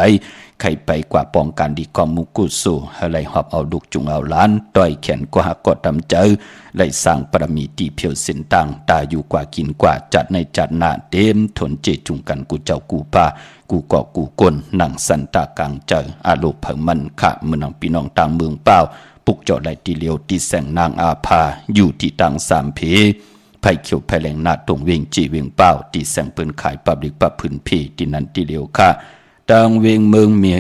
ใครไปกว่าปองการดีกอมุกุสูเฮาเลยหอบเอาลูกจุงเอาล้านต่อยแขนกว่าหักกดตำเจอไหลสร้างปรมีตีเพียวเส้นตังตาอยู่กว่ากินกว่าจัดในจัดหน้าเต็มทนเจจุงกันกูเจ้ากูป่ากูก่อกูกลนังสันตากลางเจออาโลเผมันขะมือนังพี่น้องต่างเมืองเป้าปุกเจาะไหลตีเลียวตีแสงนางอาภาอยู่ที่ต่างสามเพไผ่เขียวไผ่แหลงนาตรงเวงจีเวงเป้าตีแสงปืนขายปับลิกปับพื้นเพที่นั้นตีเลียวค่ะต่างเวงเมืองเมีย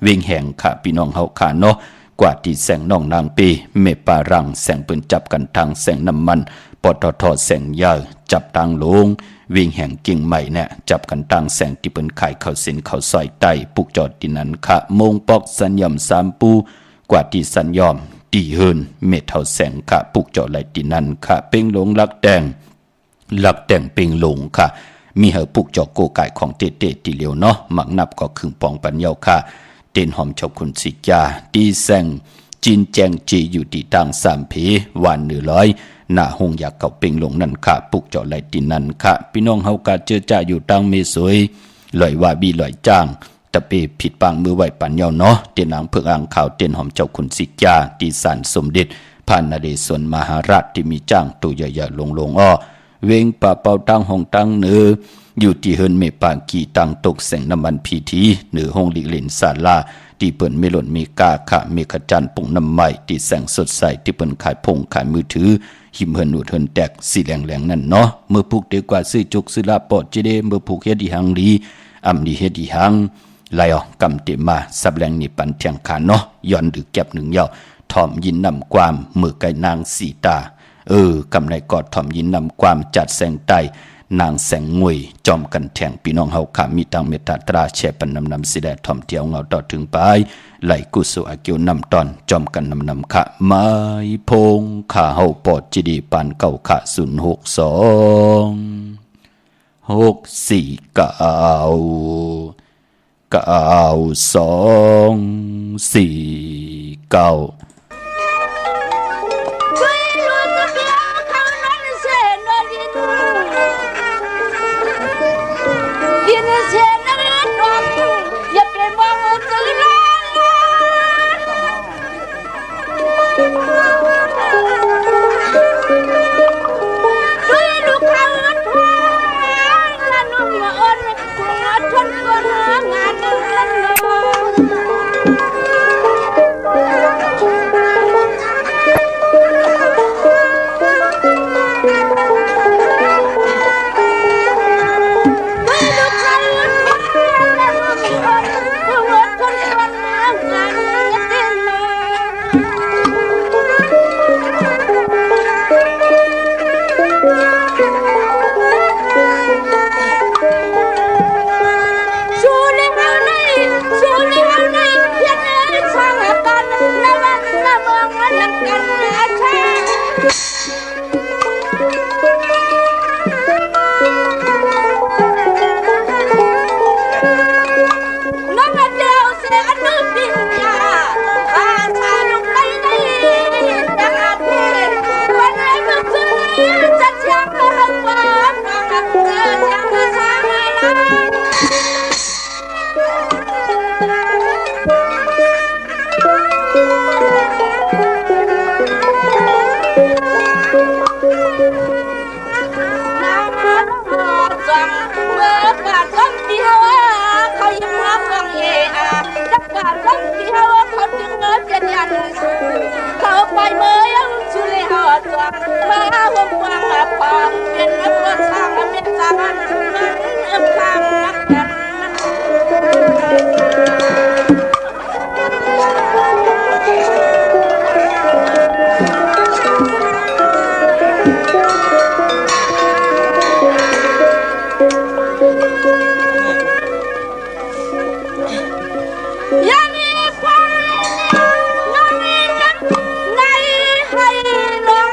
เวงแห่งค่ะพี่น้องเฮาค่ะเนาะกว่าที่แสงน้องนางปีเมปารังแสงปืนจับกันทางแสงน้ำมันปตทแสงยาวจับทางลงวิ่งแห่งกิ่งใหม่เนี่ยจับกันตั้งแสงที่เป็นขายเขาสินเขาซอยไตปุกจอดที่นั้นค่ะมงปอกสัญยอมสามปูกว่าที่สัญยอมตีเฮินเมทเท่าแสงค่ะปุกจอดไหลที่นั้นค่ะเป่งหลงลักแดงเป่งหลงค่ะมีเหอปุกจอโกไก่ของเตเตตีเหลียวเนาะหมักนับก็ครึ่งปองปัญญาค่ะเต้นหอมชอบคุณสิจาตีแสงจินแจงจีอยู่ที่ตั้งสามเพวัน100หน้าหงอยากเก่าเป่งลงนั่นค่ะปุกเจาะไหลตินนั่นค่ะพี่น้องเฮากาเจอจ่าอยู่ตั้งเมสวยลอยว่าบีลอยจ้างตะเปผิดปางมือไหวปันเยาเนาะเตียนางเพื่ออ่างข่าวเตียนหอมเจ้าคุณสิจาตีสารสมเด็จพานนเรศวรมหาราชที่มีจ้างตัวใหญ่ๆลงอ้อเวงป่าเป่าตั้งห้องตั้งเนืออยู่ที่เฮินเมปางกีตั้งตกแสงน้ำมันพีทีเหนือห้องลิเลนศาลาที่เปิ่นเมลอนเมกาค่ะเมฆจันปุ่งน้ำใหม่ที่แสงสดใสที่เปิ่นขายพงขายมือถือหิมเฮินหนุดเฮินแตกสีแหลงนั่นเนาะเมื่อผูกเดียวกว่าซื้อจุกซื้อลาปอดเจเดเมื่อผูกเฮ็ดอีหังดีอำดีเฮ็ดอีหังไล่ออกกำเตมาสับแรงนี่ปันเทียงขาเนาะย้อนดึกแก็บหนึ่งยาวทอมยินนำความมือไก่นางสีตากำในกอดทอมยินนำความจัดแสงไตนางแสงงวยจอมกันแทงพี่น้องเฮาขามีตังเมตตาตราแช่ปันนำสิแดทอมเที่ยวเงาต่อถึงปลายไหลกุสุอาเกียวนำตอนจอมกันนำขะไม้พงขาเฮาปอดจีดีปานเก่าขะ062499249เขาไปเมื่อชุเลหอดมาห่มวางมาพองเป็นนักก็สร้างเป็นสร้างมันพังนักกันยังมีความน้องมีนักในให้ลง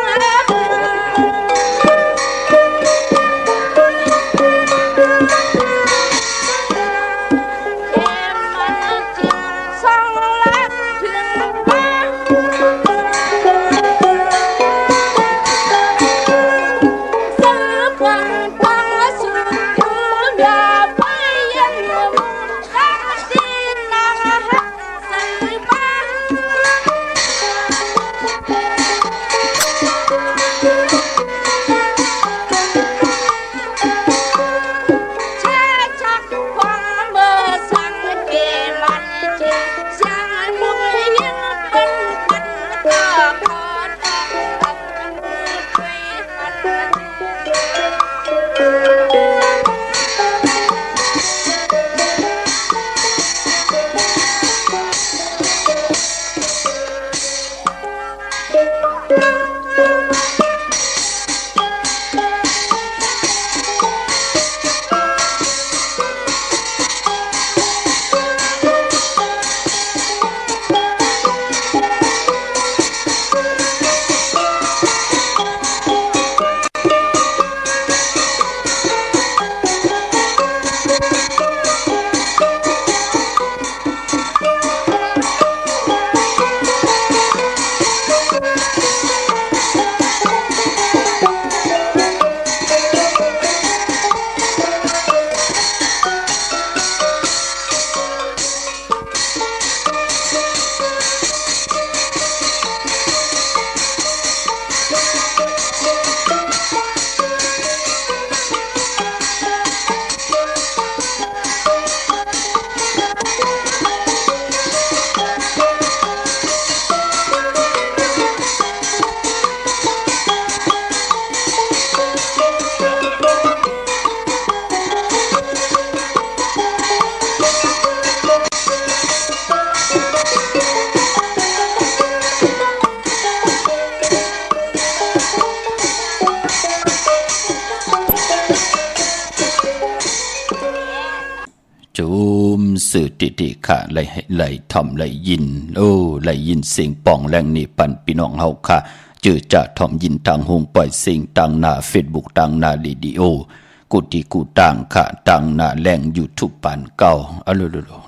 จุมสื่อติค่ะไหลถ่อมไหลยินไหลยินเสียงป่องแรงนี่ปันพี่น้องเฮาค่ะจือจะถ่อมยินทางโฮมปล่อยเสียงทางหน้า Facebook ทางหน้าเรดิโอกุฏิกูต่างค่ะทางหน้าแรง YouTube ปานเก่า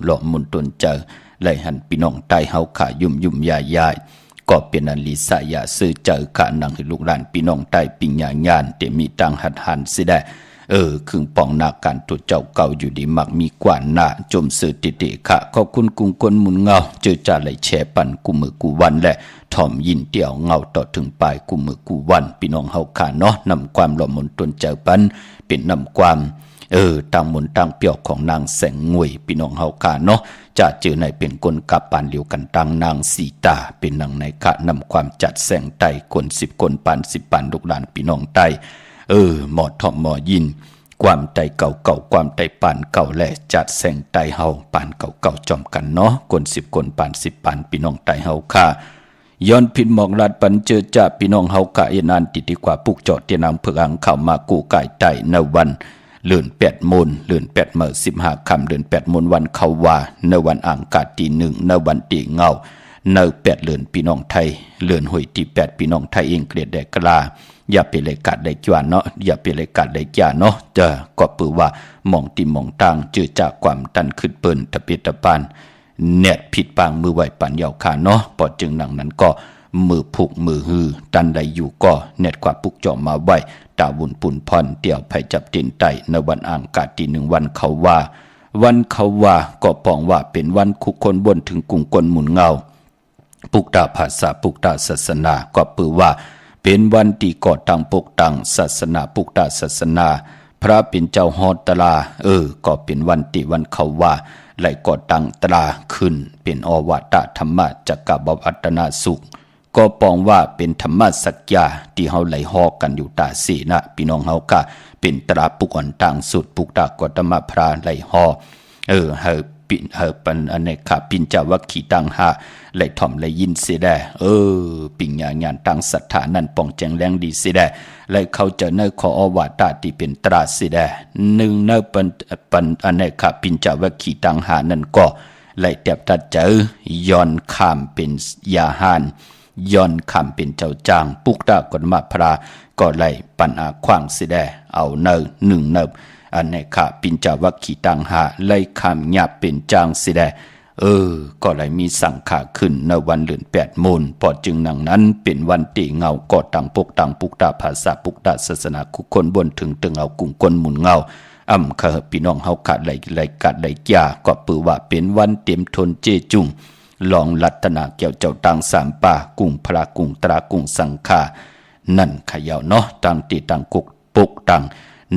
หล่อมุนตนเจอไหลหันพี่น้องใต้เฮาค่ะยุ่มยายก็เป็นอันลิสายาซื้อเจอค่ะนังให้ลูกหลานพี่น้องใต้ปิญญางานแต่มีตังหันสิได้ครึ่งปองหน้าการตัวเจ้าเก่าอยู่ดีมักมีกว่าหน้าจมสื่อติค่ะขอบคุณกุงกลมุนเงาเจอจ่าไหลแชปันกูมือกูวันและถ่อมยินเดี่ยวเงาต่อถึงปลายกูมือกูวันพี่น้องเฮาค่ะเนาะนำความหล่อมนตนเจอปันเป็นนำความต่างมนต่างเปี่ยวของนางแสงงวยพี่น้องเฮาค่ะเนาะจะเจอในเป็นกลกับปานเดียวกันตังนางสีตาเป็นนางในคะนำความจัดแสงไตคน10คนปาน10ปานลูกหลานพี่น้องไตหมอถ่อมหมอยินความใจเก่าความใจปานเก่าและจัดแสงไตเฮาปานเก่าจอมกันเนาะคน10คนปาน10ปานพี่น้องไตเฮาค่ะย้อนพินหมอกลาดปันเจอจ่าพี่น้องเฮากะเอนานติดกว่าปุกเจาะเตียนางเพืองเข้ามากูไก่ไตในวันเลื่อน8 โมงเลื่อน8 มื้อ15 ค่ำเลื่อน8 โมงวันเขาว่าในวันอ่างกาดที่1ในวันตีเงาใน8เลื่อนพี่น้องไทยเลื่อนหวยที่8พี่น้องไทยเองเกลียดแดกกลาอย่าไปเลยกัดได้จวนเนาะอย่าไปเลยกัดได้จ่าเนาะจะก็ปือว่ามองติมองต่างเจอจากความตันขึ้นเปิ้นตะเปียตะปานเน็ตผิดปางมือไหวปันยาวขาเนาะปอจึงหนังนั้นก็มือผูกมือฮือตันใดอยู่ก็เน็ตกว่าปุกจอมาไหวตาบุญปุ่นพรเตี่ยวไผจับตินไตในวันอ่างกาดที่1วันเขาว่าก็ปองว่าเป็นวันคุกคนบนถึงกุ่งกลหมุนเงาปุกตาภาษาปุกตาศาสนาก็ปือว่าเป็นวันที่ก่อตั้งปกตั้งศาสนาปุกตาศาสนาพระเป็นเจ้าฮอดตลาก็เป็นวันที่วันเขาว่าไหลก่อตั้งตราขึ้นเป็นอวตารธรรมะจักรบวัฒนาสุขก็ปองว่าเป็นธรรมะสักยาที่เฮาไหลฮอกกันอยู่ตาสีนะพี่น้องเฮาก็เป็นตราปุกอ่อนต่างสุดปุกตากตมะพระไหลฮอเฮาปินเฮาปันอันในขาปินจาวัคคีตังหาไหลถ่อมไหลยินเสียได้ปิญญาญาณตังศรัทธานั้นป่องแจงแรงดีเสียได้ไหลเขาจะเนขออวตารที่เป็นตราเสียได้หนึ่งเนปันอันในขาปินจาวัคคีตังหานั้นก็ไหลแตบตัดเจอย้อนข้ามเป็นยาหานย้อนข้ามเป็นเจ้าจางปุกตากฎมาพระก็ไหลปันอาขวางเสียได้เอาเนหนึ่งเนอันในขาปินจาวัคคีตังหาไหลข้ามหยาบเป็นจางเสียได้ก็เลยมีสังขาขึ้นในวันเดือน8 โมงพอจึงนังนั้นเป็นวันตีเงาก่อตั้งปกตั้งปุกตาภาษาปุกตาศาสนาคุกคนบนถึงตึงเอากุ้งก้นหมุนเงาข้าพี่น้องเฮาขาดไหลกัดไหลจ่าก็ปือว่าเป็นวันเต็มทนเจจุงลองลัตนาเกี่ยวเจ้าตัง3ป่ากุ้งพระกุ้งตรากุ้งสังขานั่นขยาวเนาะตังตีตังกุกปุกตัง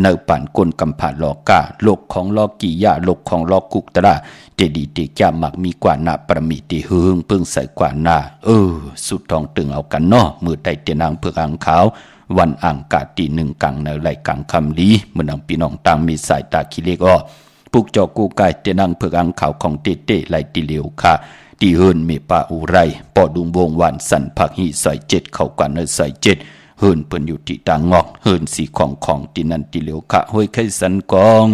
เนื้อป่านก้นกำผาลอกาโลกของลอกียะโลกของลอกุกตราเจดีติจามักมีกว่านาประมิติหึงเพิ่งใส่กว่านาสุดทองตึงเอากันเนาะมือไตเตนางเผือกอ่างขาววันอ่างกาดที่1กังในไหลกังคำลีเมื่อนางพี่น้องต่างมีสายตาคิเล็กปุกจอกูกายเตนางเผือกอ่างขาวของเตไหลติเหลียวค่ะตีเฮินเมปาอุไรปอดุงวงวันสันผักหิใส่7เข้ากันในใส่7เฮินเปิ้นอยู่ที่ตางงอกเฮินสีของที่นันติเหลียวคะห้วยไข่สันกอง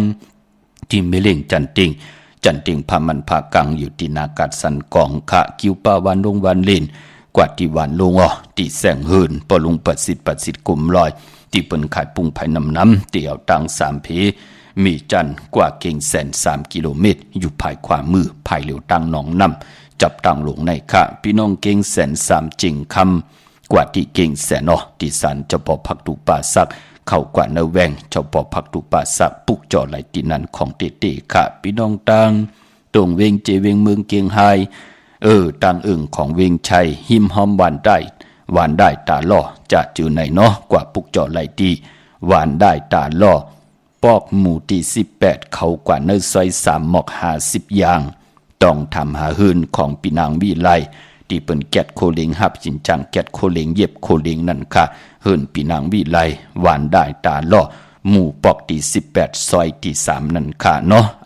ที่เมเล่งจันติงพามันพากังอยู่ที่นากาศสันกองคะคิวปาวันลงวันเล่นกว่าที่วันลงที่แสงเฮินปอลุงปัดสิทธิ์กลุ่มลอยที่เปิ้นขายปุ้งไผ่น้ำเตี่ยวตัง3เพมีจันกว่าเก่งแสน3 กิโลเมตรอยู่ภายขวามือภายเหลียวตังหนองน้ำจับตังหลงในคะพี่น้องเก่งแสน3จริงคำกว่าที่เก่งแสนที่สันเจ้าปอพักตุป่าซักเข้ากว่าเนแวงเจ้าปอพักตุป่าซักปุกจอไหลตินันของเตค่ะพี่น้องตังตรงเวงเจเวงเมืองเกียงไฮตังของเวงชัยหิมหอมหวานได้ตาล่อจะจือไหนกว่าปุกจอไหลตีหวานได้ตาล่อปอกหมู่ที่18เขากว่าเนซอย3หมอก50อย่างต้องทำหาหืนของปีนางวิไลที่เป็นแกดโคเลิงหับจินจังแกดโคเลิงเย็บโคเลิงนั่นค่ะเฮินปีนางวิไลหวานได้ตาล่อหมู่ปอกที่18ซอยที่3นั่นค่ะ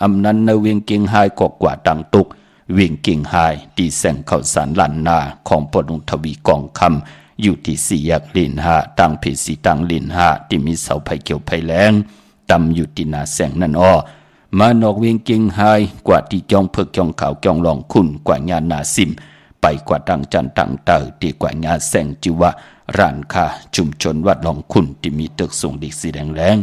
อำนั้นในเวียงเกียงไฮก็กว่าตังตุกเวียงเกียงไฮที่แสงข้าวสารล้านนาของปอดุงทวีกองคำอยู่ที่4 แยกลินหาตังเพสีตังลินหาที่มีเสาไผ่เขียวไผ่แรงตำอยู่ที่นาแสงนั่น มานอกเวียงเกียงไฮกว่าที่จองเพิกจองขาวจองหลองคุณกว่าญานาซิมไปกว่าดังจันตังเตอตีกว่าญาแสงจิวะร้านค้าชุมชนวัดหลองคุณที่มีตึกสูงดิกสีแดงแรง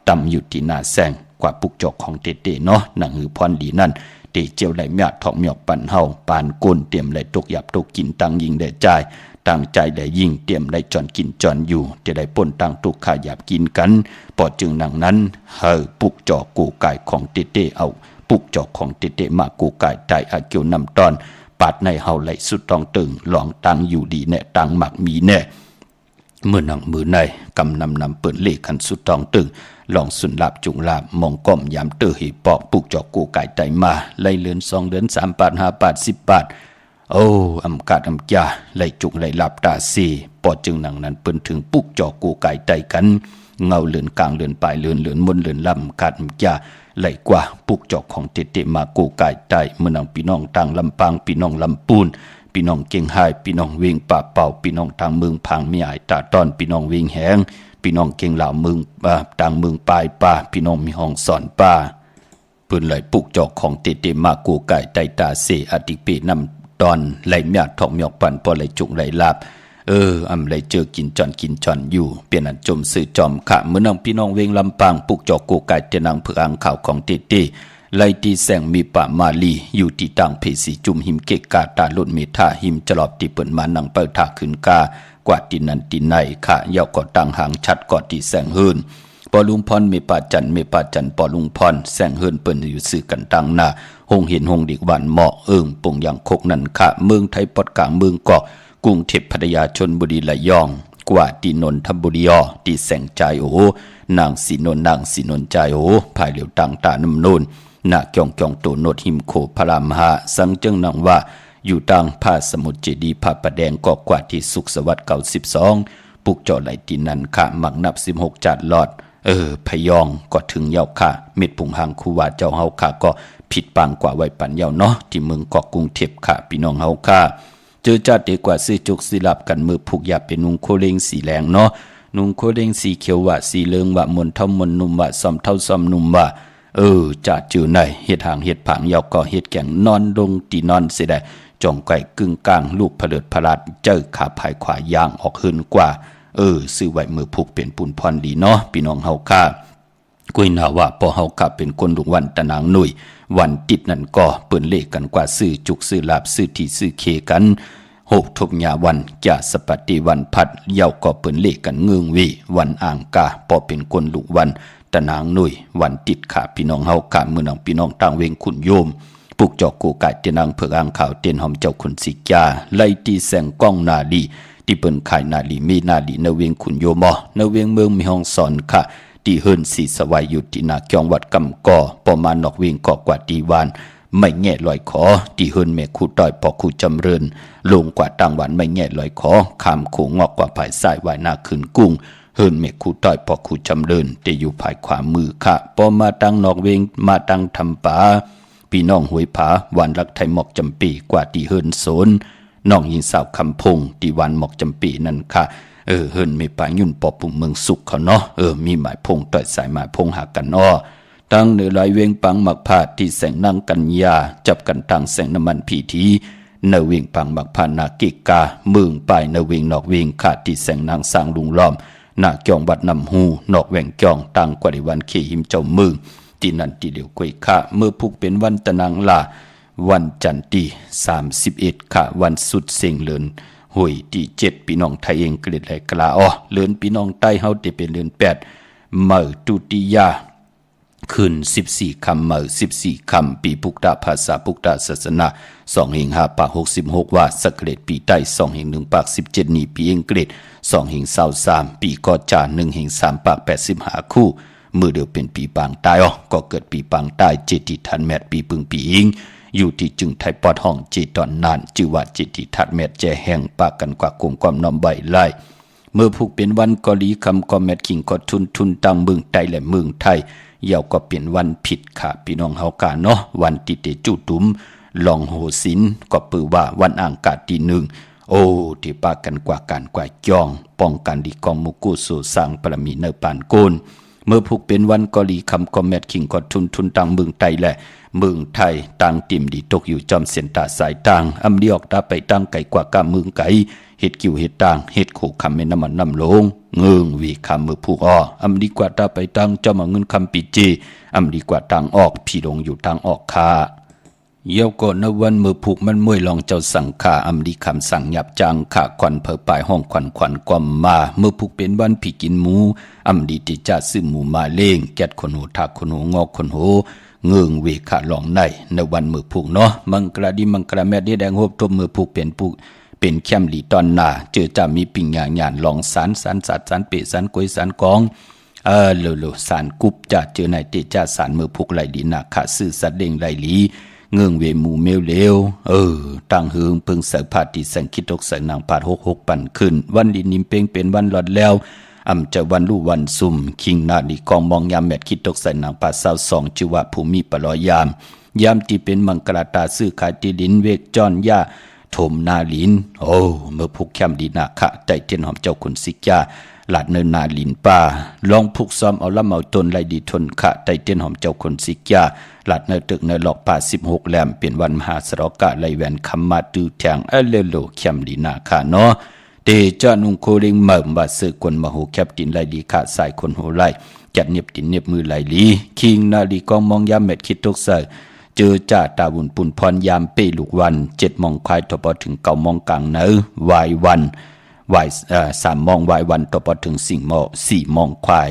ตำอยู่ที่หน้าแสงกว่าปุกจอกของเตเนาะหนังหือพรดีนั่นเตเจียวไหลเมียทอกหมยอกปั่นเฮาปานก้นเตรียมไหลตกหยับตกกินตังยิงได้จ่ายตั้งใจได้ยิงเตรียมได้จอนกินจอนอยู่จะได้ป่นตังตุกขาหยับกินกันปอจึงหนังนั้นเฮอปุกจอกกูกายของเตเอาปุกจอกของเตมากูกายใจอาเกียวนำตอนปาดในเฮาไหลสุดตองตึงหลองตังอยู่ดีแน่ตังหมักมีแน่เมื่อหนังมือในกำนำเปิดเลขขันสุดตองตึงลองสุนลาบจุงลาบมองก้มยามเตอหีปอกปุกจอกกูไก่ใจมาไล่เลือน2 เดือน3 บาท5 บาท10 บาทโอ้อำกาดอำจาไล่จุงไล่ลาบตาซีปอจึงหนังนั้นเปิ้นถึงปุกจอกกูไก่ใจกันเงาเลือนกลางเลือนปลายเลือนมนเลือนลำกาดอำจาไล่กว่าปุกจอกของเตมากูไก่ใจเมื่อนังพี่น้องต่างลำปางพี่น้องลำปูนพี่น้องเกียงไฮพี่น้องเวียงป่าเป่าพี่น้องทางเมืองพังมีหายตาตอนพี่น้องเวียงแหงพี่น้องเกียงเหล่าเมืองต่างเมืองปลายป่าพี่น้องมีห้องสอนป่าปืนไหลปุกจอกของเตมากูไก่ไตตาเสอติเปนำตอนไหลเมียทอกหมยอกปั่นพอไหลจุกไหลลาบอำไหลเจอกินจอนอยู่เปลี่ยนอันจมสื่อจอมขะเมื่อนังพี่น้องเวียงลำปางปุกจอกกูไก่เตนังเพื่ออ่างข่าวของเตไลตีแสงมีป่ามาลีอยู่ที่ต่างเพสีจุมหิมเกกาตาลุนเมธาหิมจลอบที่เปิดมานังเปิดถาขึ้นกากว่าตินันตินในค่ะเยาวก็ต่างหางชัดกอดที่แสงเฮินปอลุงพรเมปาจันปอลุงพรแสงเฮินเปิ้นอยู่สื่อกันต่างหน้าหงเห็นหงดิกวันเหมาะปงอย่างคกนันค่ะเมืองไทยปอดกลางเมืองเกาะกรุงเทพพัทยาชลบุรีระยองกว่าที่นนทบุรีที่แสงใจโอนางสีนนใจภายเหลียวต่างตาน้ำนูนนาเกียงโตโนดหิมโคพรามหาสังเจิงนังว่าอยู่ต่างพาสมุทรเจดีพาประแดงก็กว่าที่สุขสวัสดิ์เก่า12ปุกจอไหลตีนันค่ะหมักนับ16จัดลอดพยองก็ถึงเยาค่ะเม็ดผงหางคูว่าเจ้าเฮาค่ะก็ผิดปังกว่าไว้ปันเยาเนาะที่เมืองเกาะกรุงเทพค่ะพี่น้องเฮาค่ะเจอจัดดีกว่าซื้อจุกสิลับกันมือผูกยาเป็นนุ่งโคเลงสีแดงเนาะนุ่งโคเลงสีเขียวว่าสีเหลืองว่ามนเท่ามนนุ่มว่าซอมเท่าซอมนุ่มว่าจะจือในเฮ็ดหางเฮ็ดผางเยาก็เฮ็ดแก่งนอนลงตีนอนเสียได้จ่องไก่กึ่งกลางลูกผลิตพลาดเจอขาภายขวายางออกหืนกว่าซื้อไว้มือผูกเป็นปุ่นพรดีเนาะพี่น้องเฮาค่ะกุยนาว่าพอเฮาค่ะเป็นคนลุงวันตะนางหนุ่ยวันติดนั่นก็เปิ้นเลขกันกว่าซื้อจุกซื้อลาบซื้อที่ซื้อเคกันหกทบยาวันจะสปฏิวันพัดเยาก็เปิ้นเลขกันเงืองวีวันอ่างกาพอเป็นคนลุงวันตะนางหนุ่ยวันติดขาพี่น้องเฮาค่ะมื้อนังพี่น้องต่างเวงขุนโยมปุกจอกกูกายเตนังเผือกอ่างขาวเตียนหอมเจ้าคุณสิกาไล่ตีแสงก้องนาลีที่เปิ้นขายนาลีมีนาลีในเวงขุนโยมในเวงเมืองมีห้องสอนค่ะที่เฮิรนสีสวายอยู่ที่นาเกียงวัดกำก่อประมาณนอกเวงก่อกว่าตีวานไม่แง่ลอยขอที่เฮิรนแม่คู่ต้อยพอคู่จำเริญลงกว่าต่างวันไม่แง่ลอยขอคำโขงงอกกว่าภายซ้ายวายนาขึ้นกุ้งเฮิรนแม่คู่ต้อยพอคู่จำเริญแต่อยู่ภายขวามือค่ะพอมาตั้งนอกเวงมาตั้งทำป่าพี่น้องหวยผาวันรักไทยหมอกจำปีกว่าที่เฮิรนโสนน้องยิงสาวคำพงที่วันหมอกจำปีนั่นค่ะเฮิรนไม่ป่ายุ่นปอปุ่มเมืองสุขเขาเนาะมีหมายพงต่อยสายหมายพงหากันตั้งเหนือลอยเวียงปังหมักพาดที่แสงนั่งกันยาจับกันทางแสงน้ำมันผีทีเนเวียงปังหมักพานากิกาเมืองปลายเนเวียงนอกเวียงขาดที่แสงนางสร้างลุงล้อมนาเกียงวัดนำหูนอกแหว่งเกียงตั้งกว่าในวันเขหิมเจ้าเมืองที่นั่นที่เดียวกุยค่ะเมื่อพุกเป็นวันตะนางลาวันจันทร์ที่31ค่ะวันสุดเสียงเลินหวยที่7พี่น้องไทยเองเกลียดไหลกลาเลินพี่น้องใต้เฮาได้เป็นเลิน8เมื่อตุติยาขึ้น14คำเมื่อ14คำปีพุกตะภาษาพุกตะศาสนา2แห่ง5ปาก66ว่าสกเกรดปีใต้2แห่ง1ปาก17นี้ปีเองเกรด2แห่ง23ปีกอจา1แห่ง3ปาก85คู่มือเดียวเป็นปีปางตายก็เกิดปีปางตายเจติทันแมดปีปึงปีอิงอยู่ที่จึงไทยปอดห้องเจตอนนานชื่อว่าเจติทัดแมดแจแห่งปากกันกว่ากงความน้อมใบไล่เมื่อผูกเป็นวันกอลีคำก็แมดคิงก็ทุนตังเมืองไทยและเมืองไทยเยาก็เป็นวันผิดค่ะพี่น้องเฮากาเนาะวันติเตจุตุมลองโหสินก็ปือว่าวันอ่างกาตีหนึ่งที่ปากันกว่าการกว่าจ้องป้องกันดีกองมุกุโสสร้างปรมีเนปานโกน เมื่อผูกเป็นวันกอลีคำกอมแมดขิงกอดทุนต่างเมืองไทยและเมืองไทยต่างติ่มดีตกอยู่จอมเส้นตาสายต่างอำเลียกตาไปตั้งไก่กว่ากาเมืองไก่เฮ็ดกิ่วเฮ็ดต่างเฮ็ดขู่คำเป็นน้ำมันน้ำลงเงิงวีคำมือผูกอำดีกว่าตาไปตั้งเจ้ามาเงินคำปีจีอำดีกว่าต่างออกพี่ลงอยู่ต่างออกคาเยี่ยวก่อนนวันมือผูกมันมวยลองเจ้าสั่งขาอำดีคำสั่งหยับจางขาควันเผอปลายห้องควันกวมมาเมื่อผูกเป็นวันผีกินหมูอำดีติจ่าซื้อหมูมาเล่งแกดคนหูทักคนหูงอกคนหูเงิงเวขาหลองในวันมือผูกเนาะมังกระดิมังกระแม่ได้แดงโฮบทบมือผูกเป็นแคมลีตอนหน้าเจอจะมีปิ่งหยานลองสารสัตว์สารเปสารกวยสารกองโลสารกุบจะเจอในเตจ่าสารมือผูกไหลดีนาขาซื่อสัตว์เด้งไหลลีเงื่องเวมูเมลเลวตั้งเฮืองพึงเสพาติสังคิดตกใส่นางปาด6ปันขึ้นวันดินนิมเป้งเป็นวันหลอดแล้วอำจะวันลู่วันซุ่มคิงนาดีกองมองยามแมดคิดตกใส่นางปาด22ชื่อว่าภูมิปลอยยามที่เป็นมังกรตาซื้อขายที่ดินเวกจอนยาถมนาลินเมื่อผูกแคมดีนาคะใจเทียนหอมเจ้าคุณสิกาหลาดเนินนาลินป่าลองผูกซ้อมเอาละเมาตนไรดีทนขะใจเทียนหอมเจ้าคนสิกาหลาดเนินตึกเนินหลอกป่า16แหลมเปลี่ยนวันมหาสรกะไรแหวนคำมาตือแทงเลโลแคมดีนาคะเนาะเตจานุงโคเริงเหม่มบาเสือคนมโหแคบตินไรดีขาสายคนโหไลจัดเนียบตินเนียบมือไหลลีคิงนาลีกองมองยามเม็ดคิดตกใส่เจอจ่าตาบุญปุ่นพรยามเป้ลูกวัน7 โมงควายต่อพอถึง9 โมงกลางเนอวายวันวาย3 โมงวายวันต่อพอถึง4 โมงควาย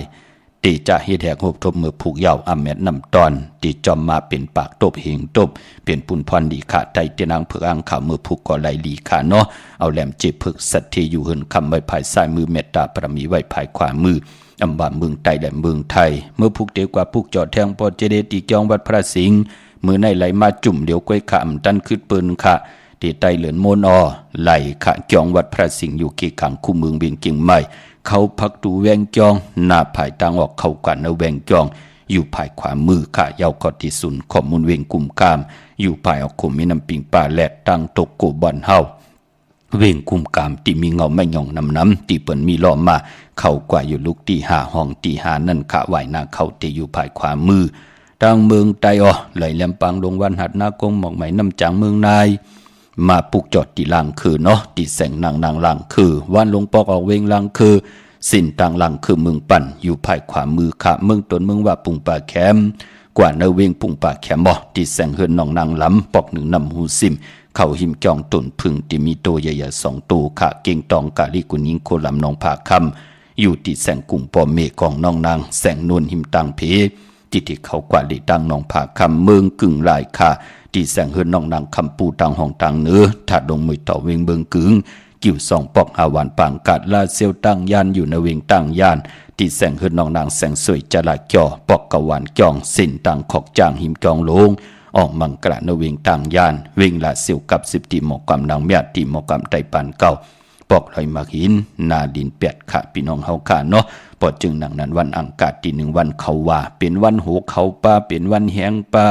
ตีจะเฮ็ดแหกหบทบมือผูกยาวอำแมดนำตอนตีจอมมาเป็นปากตบเหงตบเป็นปุ่นพรดีขาไตเตนางเผือกอ่างข่าวมือผูกก่อไหลลีขาเนาะเอาแหลมเจ็บพึกสัตเทอยู่เหินคำไว้ภายซ้ายมือเมตตาปรมีไว้ภายขวามืออำบาเมืองไตและเมืองไทยเมื่อผูกเดียวกว่าผูกจอดแทงปอเจเดตีจองวัดพระสิงห์มือในไหลมาจุ่มเดี๋ยวก้อยขามดันขึ้นปืนค่ะตีไตเหลือนโมนไหลขะจองวัดพระสิงห์อยู่เกขังคู่เมืองเบียงเกียงใหม่เขาพักดูแวงจองหน้าภายต่างออกเข้ากันเอาแวงจองอยู่ภายขวามือค่ะยาวกอที่สุนขอมูลเวงกุ่มกามอยู่ภายออกขุมมีน้ำปิงป่าแหลดตั้งตกโกบอนเฮาเวงกุ่มกามที่มีเงาไม่หย่องน้ำที่เปิ่นมีล้อมาเข้ากว่าอยู่ลูกตี5ห้องตี5นั่นค่ะไหวหน้าเข้าที่อยู่ภายขวามือทางเมืองไตไหลแหลมปังลงวันหัดนากงหมอกไหมน้ำจางเมืองนายมาปลูกจอดตีลังคือเนาะตีแสงนางลังคือวันลงปอกออกเวงลังคือสินต่างลังคือเมืองปั่นอยู่ภายขวามือขะเมืองตนเมืองว่าปุงป่าแคมกว่าเนเวงปุงป่าแคมตีแสงเฮือนนองนางล้ำปอกหนึ่งนำหูซิมเข้าหิมจองตุนพึ่งที่มีโตใหญ่ๆ2 ตัวขะเก่งตองกาลิกุนิงโคลำนองผาคำอยู่ที่แสงกุ่งปอเมกองน้องนางแสงนวลหิมตังเพที่เขากว่าลีดังนองผาคำเมืองกึ่งลายค่ะที่แสงเฮือนน้องนางคำปูตังห้องตังเนื้อถาดลงมือต่อเวงเบิงกึ่งกิ่ว2 ปอกหาวันปางกัดลาเซียวตั้งยานอยู่ในเวงตั้งยานที่แสงเฮือนน้องนางแสงสวยจะลาจ่อปอกกะวันจ่องสินตังขอกจางหิมจองลงออกมังกระในเวงตั้งยานเวงลาเซียวกับ10ตีหมอกำนางเมียตีหมอกำไตปันเก่าปอกลอยมาหินนาดินเปียดค่ะพี่น้องเฮาค่ะเนาะพอจึงหนังนั้นวันอังกาศที่1 วันเขาว่าเป็นวันโหเขาป่าเป็นวันแหงป่า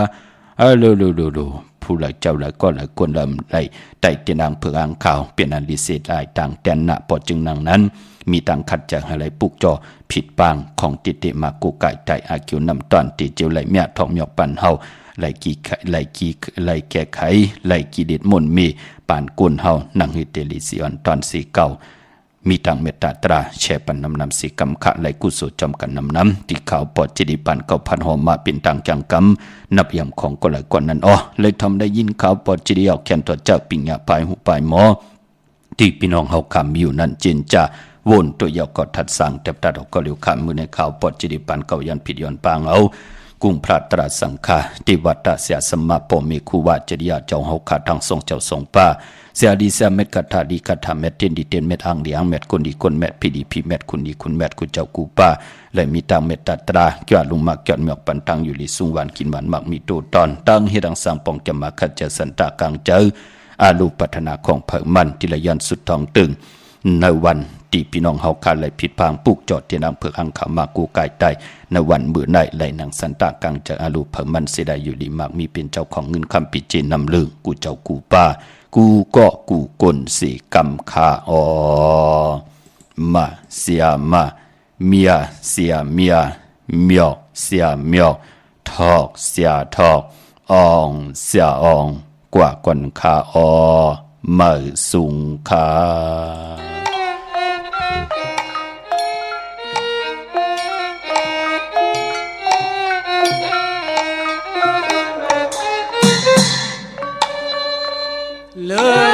ดูผู้หลายเจ้าหลายก็หลายคนลำไหลไต่เตียนางเผือกอ่างข่าวเปลี่ยนอันดิเศษลายต่างแตนหน้าพอจึงหนังนั้นมีต่างขัดจากอะไรปลูกจอผิดปางของติเตมากูไก่ไตอาคิวนำตอนติเจียวไหลเมียทองหยอกปันเฮาไหลแก้ไขไหลกีเด็ดมนมีปานกุนเฮานังฮิเตลิซิออนตอนสีเก่ามีต่างเมตตาตราแช่ปันนำสีกำขะไหลกุศลจอมกันน้ำที่เขาปอดจิดิปัน9,000หอมมาเป็นต่างจังกำนับยำของก็หลายกว่านั้นเลยทำได้ยินข่าวปอดจิดิเอาแขนตัวเจ้าปิงยาปลายหูปลายหมอที่พี่น้องเฮาคำอยู่นั่นเจนจะวนตัวยาวกอดทัดสั่งแต่ตัดออกก็เหลียวขามมือในข่าวปอดจิดิปันเก่ายันผิดย้อนปางเอากุงพระตราสังฆาติวัตตะเสียสมมาปเมคูวาจริยาเจ้าเฮาขาทางทรงเจ้าทรงป้าเสียดีเสียเม็ดกะทาดีกะทาเม็ดเต็นดีเต็นเม็ดอ่างดีอ่างเม็ดคนดีคนเม็ดพี่ดีพี่เม็ดคุณดีคุณเม็ดคุณเจ้ากูป้าและมีตังเม็ดตาตราเกี่ยวลุงมักเกี่ยวเมียกปันตังอยู่ลิสุงวันกินหวานมักมีโตตอนตั้งเฮดังสังปองจะมาขัดเจสันตากลางเจออาลูปัฒนาของเผิงมันที่ละยันสุดทองตึงในวันที่พี่น้องเฮาคาเลยผิดพางปลูกจอดที่นางเผือกอังขามากูกายใต้ในวันมื้อไหนไหลนางสันตากลางจะอาลูเผิงมันเสดายอยู่ดีมากมีเป็นเจ้าของเงินคำปิเจนำลึงกูเจ้ากูป้ากูก็กูกลสีกำคามาเสียมาเมียเสียเมีย เมียวเสียเมียวทอกเสียทอกอองเสียอองกว่ากวนขาออมาสุงขาเลย